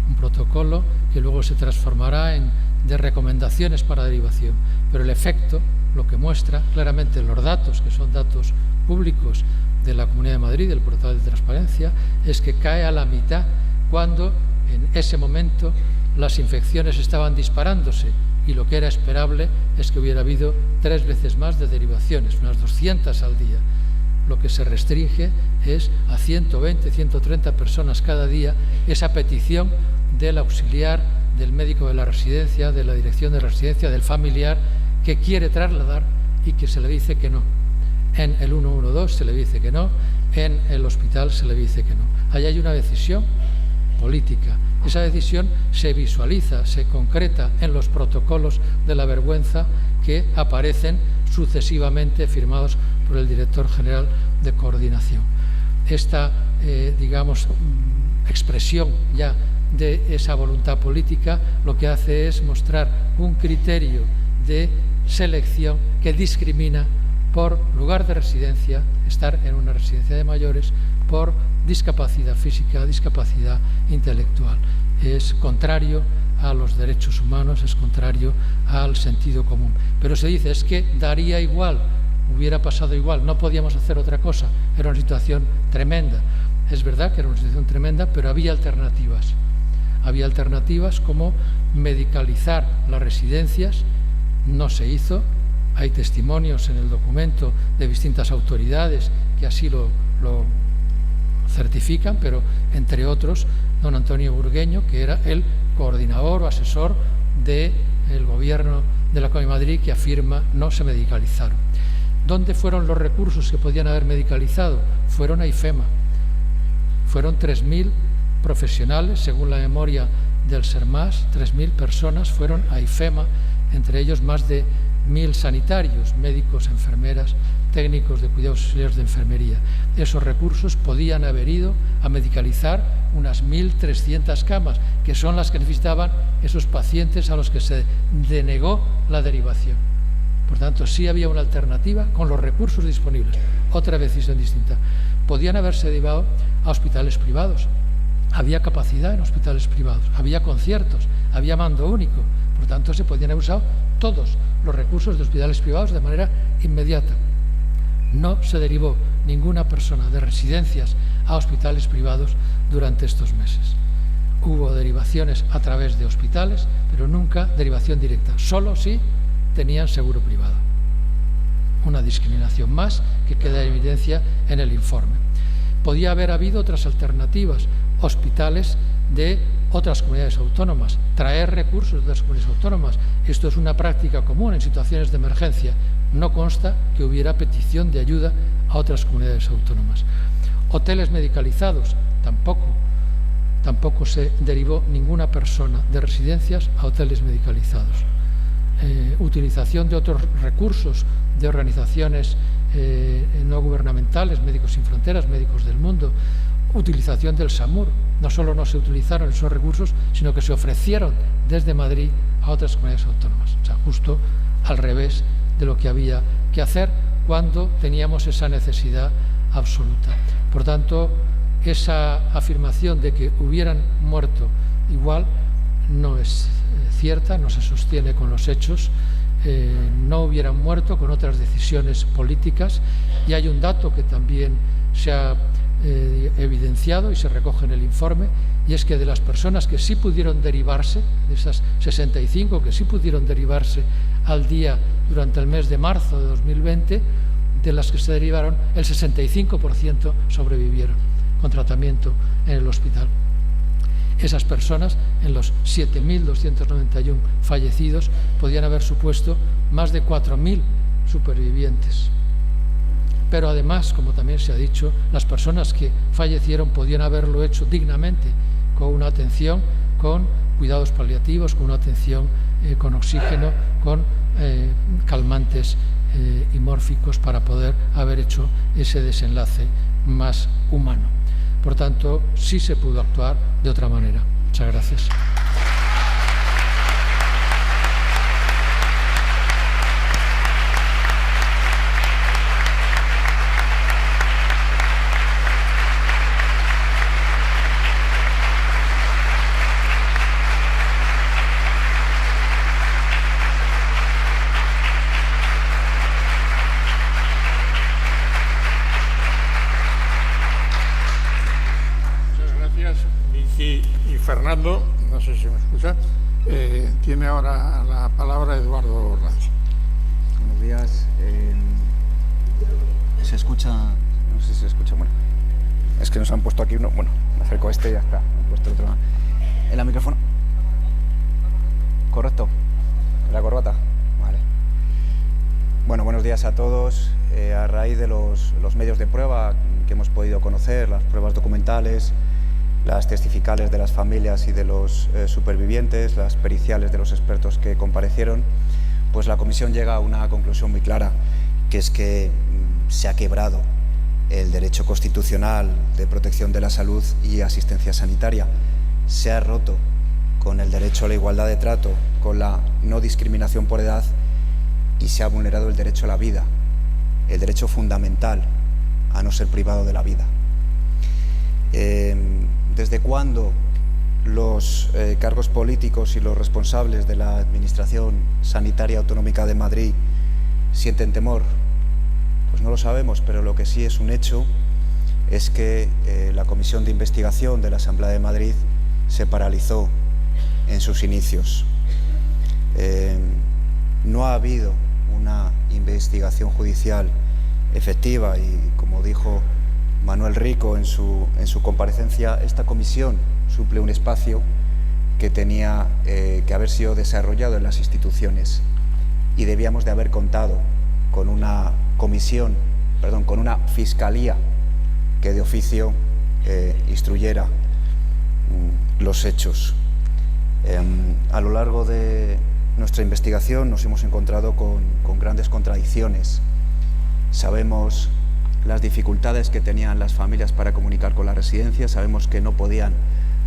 un protocolo que luego se transformará en de recomendaciones para derivación. Pero el efecto, lo que muestra claramente los datos, que son datos públicos de la Comunidad de Madrid, del portal de transparencia, es que cae a la mitad cuando en ese momento las infecciones estaban disparándose y lo que era esperable es que hubiera habido 3 veces más de derivaciones, unas 200 al día. Lo que se restringe es a 120, 130 personas cada día, esa petición del auxiliar, del médico de la residencia, de la dirección de residencia, del familiar, que quiere trasladar y que se le dice que no. En el 112 se le dice que no, en el hospital se le dice que no. Ahí hay una decisión política. Esa decisión se visualiza, se concreta en los protocolos de la vergüenza que aparecen sucesivamente firmados por el director general de coordinación. Esta, expresión ya de esa voluntad política lo que hace es mostrar un criterio de selección que discrimina por lugar de residencia, estar en una residencia de mayores, por discapacidad física, discapacidad intelectual. Es contrario a los derechos humanos, es contrario al sentido común. Pero se dice, es que daría igual, hubiera pasado igual, no podíamos hacer otra cosa, era una situación tremenda. Es verdad que era una situación tremenda, pero había alternativas. Había alternativas como medicalizar las residencias, no se hizo. Hay testimonios en el documento de distintas autoridades que así lo certifican, pero entre otros don Antonio Burgueño, que era el coordinador o asesor del gobierno de la Comunidad de Madrid, que afirma no se medicalizaron. ¿Dónde fueron los recursos que podían haber medicalizado? Fueron a IFEMA. Fueron 3.000 profesionales, según la memoria del SERMAS, 3.000 personas fueron a IFEMA, entre ellos más de 1.000 sanitarios, médicos, enfermeras, técnicos de cuidados auxiliares de enfermería. Esos recursos podían haber ido a medicalizar unas 1.300 camas, que son las que necesitaban esos pacientes a los que se denegó la derivación. Por tanto, sí había una alternativa con los recursos disponibles. Otra decisión distinta. Podían haberse derivado a hospitales privados. Había capacidad en hospitales privados, había conciertos, había mando único. Por tanto, se podían haber usado todos los recursos de hospitales privados de manera inmediata. No se derivó ninguna persona de residencias a hospitales privados durante estos meses. Hubo derivaciones a través de hospitales, pero nunca derivación directa, solo si tenían seguro privado. Una discriminación más que queda en evidencia en el informe. Podía haber habido otras alternativas, hospitales de otras comunidades autónomas, traer recursos de otras comunidades autónomas. Esto es una práctica común en situaciones de emergencia. No consta que hubiera petición de ayuda a otras comunidades autónomas. Hoteles medicalizados, tampoco se derivó ninguna persona de residencias a hoteles medicalizados. Utilización de otros recursos de organizaciones no gubernamentales, Médicos Sin Fronteras, Médicos del Mundo, utilización del SAMUR. No solo no se utilizaron esos recursos, sino que se ofrecieron desde Madrid a otras comunidades autónomas. O sea, justo al revés de lo que había que hacer cuando teníamos esa necesidad absoluta. Por tanto, esa afirmación de que hubieran muerto igual no es cierta, no se sostiene con los hechos. No hubieran muerto con otras decisiones políticas, y hay un dato que también se ha evidenciado y se recoge en el informe, y es que de las personas que sí pudieron derivarse, de esas 65 que sí pudieron derivarse al día durante el mes de marzo de 2020, de las que se derivaron, el 65% sobrevivieron con tratamiento en el hospital. Esas personas, en los 7.291 fallecidos, podían haber supuesto más de 4.000 supervivientes. Pero además, como también se ha dicho, las personas que fallecieron podían haberlo hecho dignamente, con una atención, con cuidados paliativos, con una atención con oxígeno, con calmantes y mórficos, para poder haber hecho ese desenlace más humano. Por tanto, sí se pudo actuar de otra manera. Muchas gracias. Fernando, no sé si me escucha, tiene ahora la palabra Eduardo Rancho. Buenos días. ¿Se escucha? No sé si se escucha. Bueno, es que nos han puesto aquí uno. Bueno, me acerco a este y ya está. Me han puesto otro. ¿En el micrófono? ¿Correcto? ¿La corbata? Vale. Bueno, buenos días a todos. A raíz de los medios de prueba que hemos podido conocer, las pruebas documentales, las testificales de las familias y de los supervivientes, las periciales de los expertos que comparecieron, pues la comisión llega a una conclusión muy clara, que es que se ha quebrado el derecho constitucional de protección de la salud y asistencia sanitaria. Se ha roto con el derecho a la igualdad de trato, con la no discriminación por edad, y se ha vulnerado el derecho a la vida, el derecho fundamental a no ser privado de la vida. ¿Desde cuándo los cargos políticos y los responsables de la Administración Sanitaria Autonómica de Madrid sienten temor? Pues no lo sabemos, pero lo que sí es un hecho es que la Comisión de Investigación de la Asamblea de Madrid se paralizó en sus inicios. No ha habido una investigación judicial efectiva y, como dijo Manuel Rico en su comparecencia, esta comisión suple un espacio que tenía que haber sido desarrollado en las instituciones y debíamos de haber contado con una comisión, con una fiscalía que de oficio instruyera los hechos. A lo largo de nuestra investigación nos hemos encontrado con grandes contradicciones. Sabemos las dificultades que tenían las familias para comunicar con las residencias, sabemos que no podían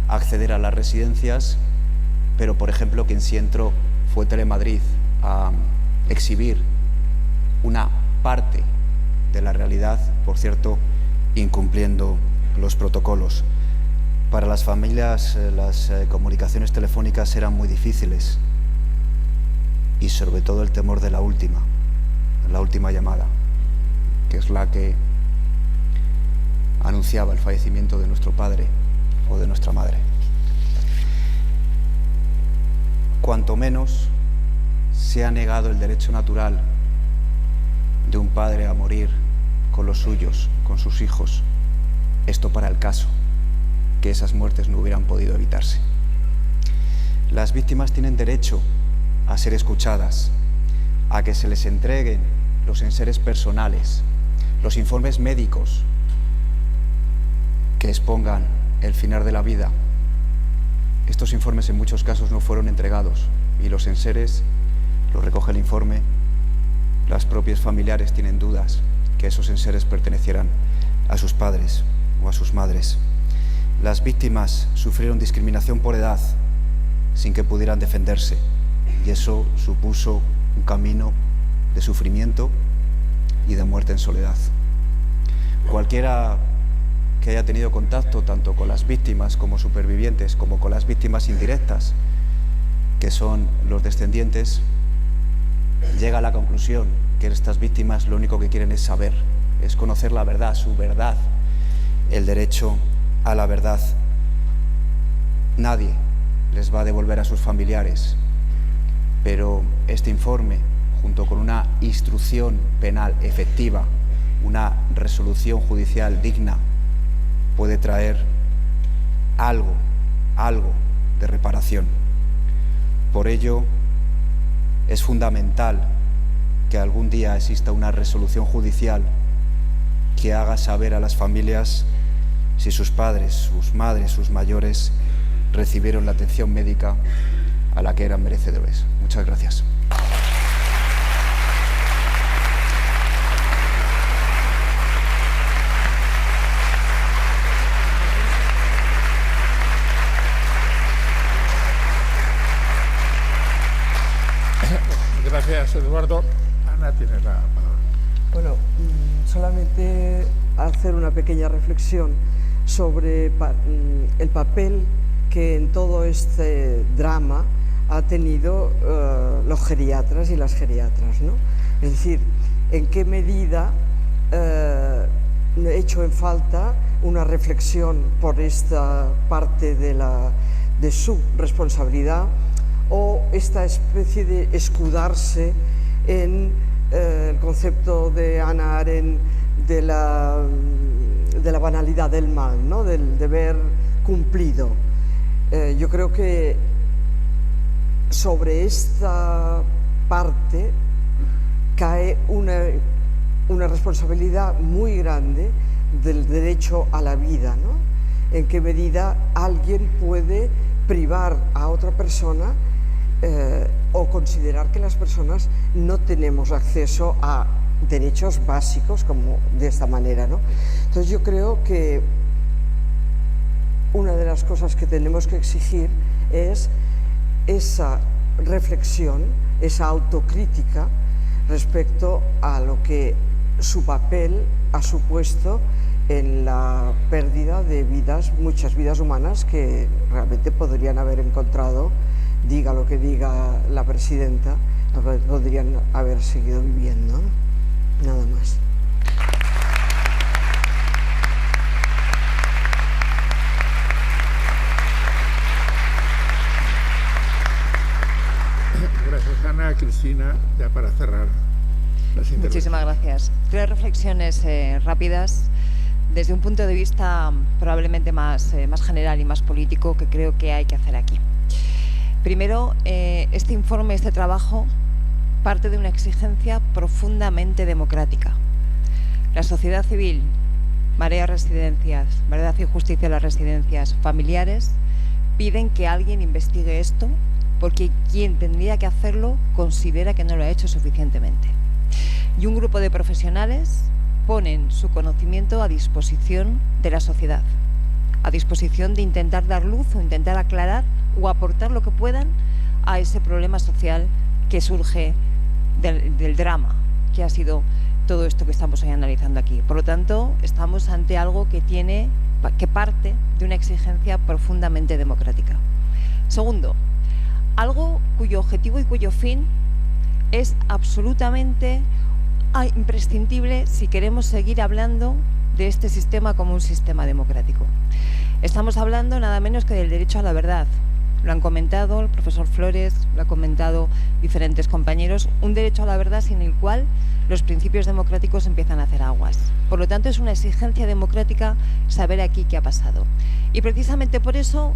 acceder a las residencias, pero, por ejemplo, quien sí entró fue Telemadrid a exhibir una parte de la realidad, por cierto, incumpliendo los protocolos. Para las familias las comunicaciones telefónicas eran muy difíciles y sobre todo el temor de la última llamada, que es la que anunciaba el fallecimiento de nuestro padre o de nuestra madre. Cuanto menos se ha negado el derecho natural de un padre a morir con los suyos, con sus hijos, esto para el caso que esas muertes no hubieran podido evitarse. Las víctimas tienen derecho a ser escuchadas, a que se les entreguen los enseres personales, los informes médicos que expongan el final de la vida. Estos informes en muchos casos no fueron entregados y los enseres los recoge el informe. Las propias familiares tienen dudas que esos enseres pertenecieran a sus padres o a sus madres. Las víctimas sufrieron discriminación por edad sin que pudieran defenderse y eso supuso un camino de sufrimiento y de muerte en soledad. Cualquiera que haya tenido contacto tanto con las víctimas como supervivientes, como con las víctimas indirectas, que son los descendientes, llega a la conclusión que estas víctimas lo único que quieren es saber, es conocer la verdad, su verdad, el derecho a la verdad. Nadie les va a devolver a sus familiares, pero este informe, junto con una instrucción penal efectiva, una resolución judicial digna, puede traer algo de reparación. Por ello, es fundamental que algún día exista una resolución judicial que haga saber a las familias si sus padres, sus madres, sus mayores recibieron la atención médica a la que eran merecedores. Muchas gracias. Gracias, Eduardo. Ana tiene la palabra. Bueno, solamente hacer una pequeña reflexión sobre el papel que en todo este drama ha tenido los geriatras y las geriatras, ¿no? Es decir, en qué medida he hecho en falta una reflexión por esta parte de su responsabilidad, o esta especie de escudarse en el concepto de Hannah Arendt de la banalidad del mal, ¿no? Del deber cumplido. Yo creo que sobre esta parte cae una responsabilidad muy grande del derecho a la vida, ¿no? En qué medida alguien puede privar a otra persona o considerar que las personas no tenemos acceso a derechos básicos como de esta manera, ¿no? Entonces yo creo que una de las cosas que tenemos que exigir es esa reflexión, esa autocrítica respecto a lo que su papel ha supuesto en la pérdida de vidas, muchas vidas humanas que realmente podrían haber encontrado, diga lo que diga la presidenta, podrían haber seguido viviendo, ¿no? Nada más. Gracias, Ana. Cristina, ya para cerrar. Muchísimas gracias. 3 reflexiones rápidas desde un punto de vista probablemente más general y más político que creo que hay que hacer aquí. Primero, este informe, este trabajo, parte de una exigencia profundamente democrática. La sociedad civil, Marea Residencias, Verdad y Justicia en las Residencias, familiares, piden que alguien investigue esto porque quien tendría que hacerlo considera que no lo ha hecho suficientemente. Y un grupo de profesionales ponen su conocimiento a disposición de la sociedad, a disposición de intentar dar luz o intentar aclarar o aportar lo que puedan a ese problema social que surge del drama que ha sido todo esto que estamos hoy analizando aquí. Por lo tanto, estamos ante algo que parte de una exigencia profundamente democrática. Segundo, algo cuyo objetivo y cuyo fin es absolutamente imprescindible si queremos seguir hablando de este sistema como un sistema democrático. Estamos hablando nada menos que del derecho a la verdad. Lo han comentado el profesor Flores, lo han comentado diferentes compañeros, un derecho a la verdad sin el cual los principios democráticos empiezan a hacer aguas. Por lo tanto, es una exigencia democrática saber aquí qué ha pasado. Y precisamente por eso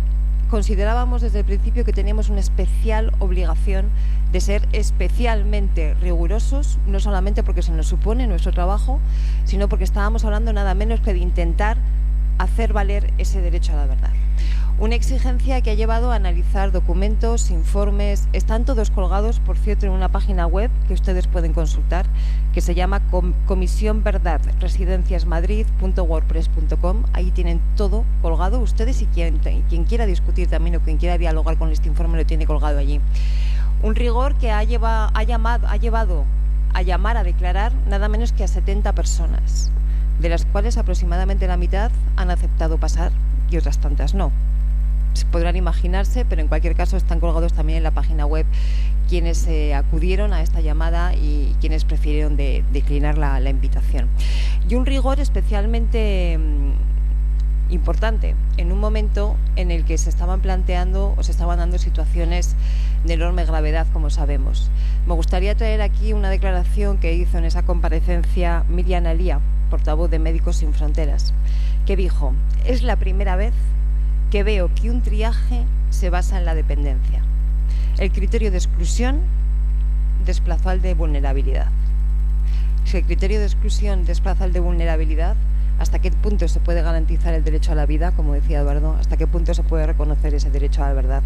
considerábamos desde el principio que teníamos una especial obligación de ser especialmente rigurosos, no solamente porque se nos supone nuestro trabajo, sino porque estábamos hablando nada menos que de intentar hacer valer ese derecho a la verdad. Una exigencia que ha llevado a analizar documentos, informes, están todos colgados, por cierto, en una página web que ustedes pueden consultar, que se llama comisionverdadresidenciasmadrid.wordpress.com. Ahí tienen todo colgado, ustedes y quien quiera discutir también o quien quiera dialogar con este informe lo tiene colgado allí. Un rigor que ha llevado a llamar a declarar nada menos que a 70 personas, de las cuales aproximadamente la mitad han aceptado pasar y otras tantas no. Podrán imaginarse, pero en cualquier caso están colgados también en la página web quienes acudieron a esta llamada y quienes prefirieron declinar la invitación. Y un rigor especialmente importante en un momento en el que se estaban planteando o se estaban dando situaciones de enorme gravedad, como sabemos. Me gustaría traer aquí una declaración que hizo en esa comparecencia Miriam Alía, portavoz de Médicos Sin Fronteras, que dijo: es la primera vez que veo que un triaje se basa en la dependencia. El criterio de exclusión desplazó al de vulnerabilidad. Si el criterio de exclusión desplaza al de vulnerabilidad, ¿hasta qué punto se puede garantizar el derecho a la vida, como decía Eduardo? ¿Hasta qué punto se puede reconocer ese derecho a la verdad,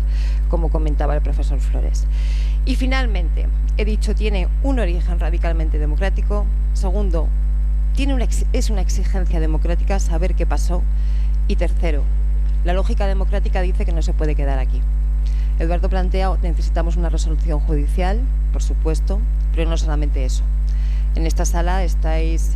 como comentaba el profesor Flores? Y finalmente, he dicho, tiene un origen radicalmente democrático. Segundo, es una exigencia democrática saber qué pasó. Y tercero, la lógica democrática dice que no se puede quedar aquí. Eduardo plantea, necesitamos una resolución judicial, por supuesto, pero no solamente eso. En esta sala estáis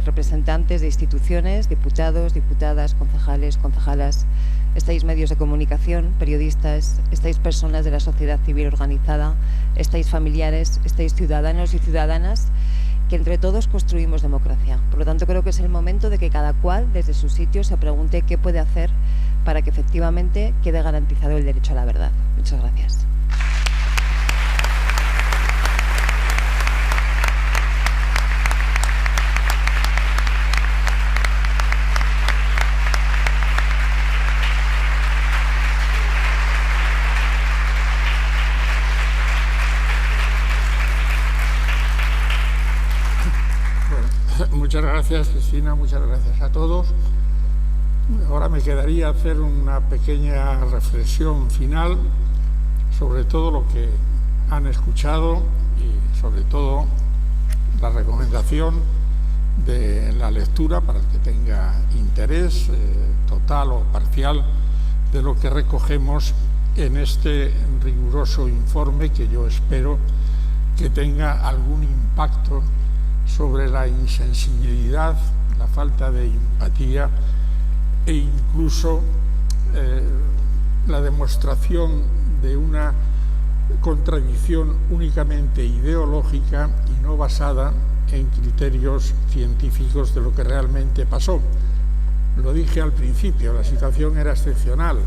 representantes de instituciones, diputados, diputadas, concejales, concejalas, estáis medios de comunicación, periodistas, estáis personas de la sociedad civil organizada, estáis familiares, estáis ciudadanos y ciudadanas, que entre todos construimos democracia. Por lo tanto, creo que es el momento de que cada cual, desde su sitio, se pregunte qué puede hacer para que efectivamente quede garantizado el derecho a la verdad. Muchas gracias. Muchas gracias, Cristina, muchas gracias a todos. Ahora me quedaría hacer una pequeña reflexión final sobre todo lo que han escuchado y sobre todo la recomendación de la lectura para el que tenga interés total o parcial de lo que recogemos en este riguroso informe, que yo espero que tenga algún impacto sobre la insensibilidad, la falta de empatía e incluso la demostración de una contradicción únicamente ideológica y no basada en criterios científicos de lo que realmente pasó. Lo dije al principio, la situación era excepcional,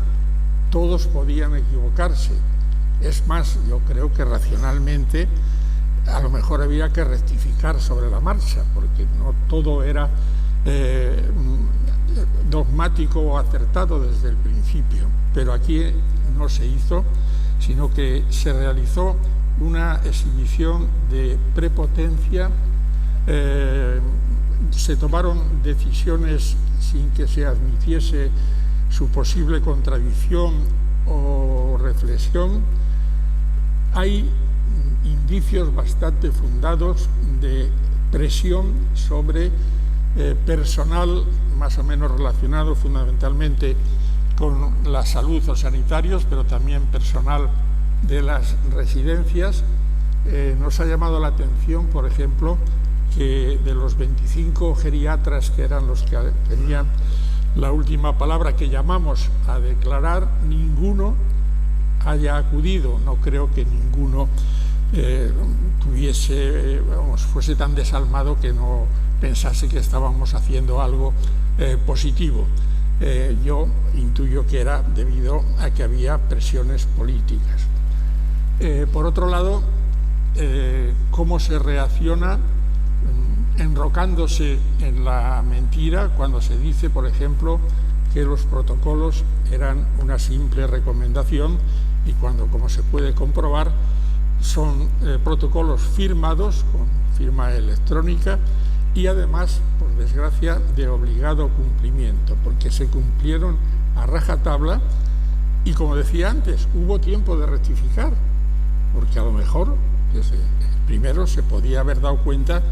todos podían equivocarse. Es más, yo creo que racionalmente a lo mejor había que rectificar sobre la marcha, porque no todo era dogmático o acertado desde el principio, pero aquí no se hizo, sino que se realizó una exhibición de prepotencia, se tomaron decisiones sin que se admitiese su posible contradicción o reflexión. Hay indicios bastante fundados de presión sobre personal más o menos relacionado fundamentalmente con la salud o sanitarios, pero también personal de las residencias. Nos ha llamado la atención, por ejemplo, que de los 25 geriatras que eran los que tenían la última palabra, que llamamos a declarar, ninguno haya acudido. No creo que ninguno fuese tan desalmado que no pensase que estábamos haciendo algo positivo. Yo intuyo que era debido a que había presiones políticas. Por otro lado, cómo se reacciona enrocándose en la mentira cuando se dice, por ejemplo, que los protocolos eran una simple recomendación y cuando, como se puede comprobar, son protocolos firmados con firma electrónica y además, por desgracia, de obligado cumplimiento, porque se cumplieron a rajatabla y, como decía antes, hubo tiempo de rectificar, porque a lo mejor desde primero se podía haber dado cuenta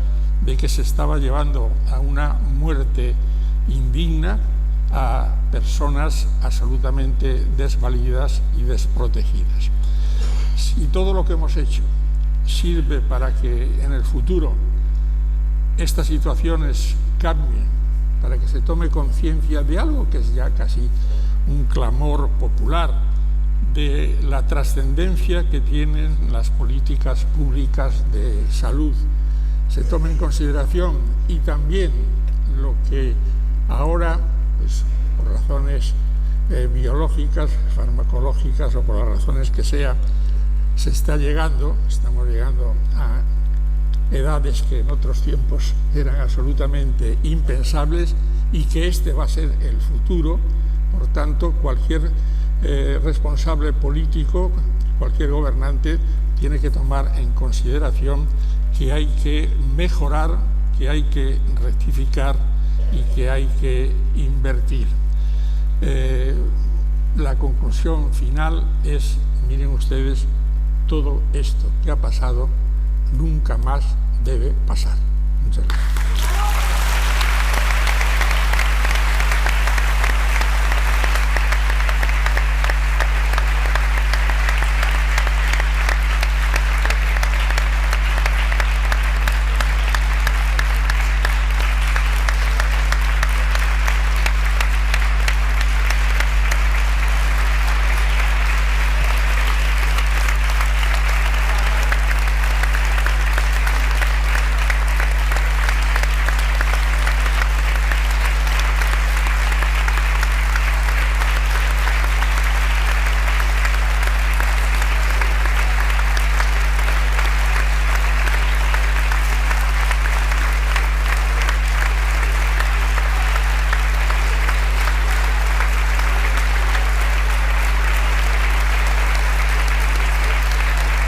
de que se estaba llevando a una muerte indigna a personas absolutamente desvalidas y desprotegidas. Si todo lo que hemos hecho sirve para que en el futuro estas situaciones cambien, para que se tome conciencia de algo que es ya casi un clamor popular, de la trascendencia que tienen las políticas públicas de salud, se tome en consideración, y también lo que ahora, pues, por razones biológicas, farmacológicas o por las razones que sea, estamos llegando a edades que en otros tiempos eran absolutamente impensables y que este va a ser el futuro. Por tanto, cualquier responsable político, cualquier gobernante, tiene que tomar en consideración que hay que mejorar, que hay que rectificar y que hay que invertir. La conclusión final es, miren ustedes, todo esto que ha pasado nunca más debe pasar. Muchas gracias.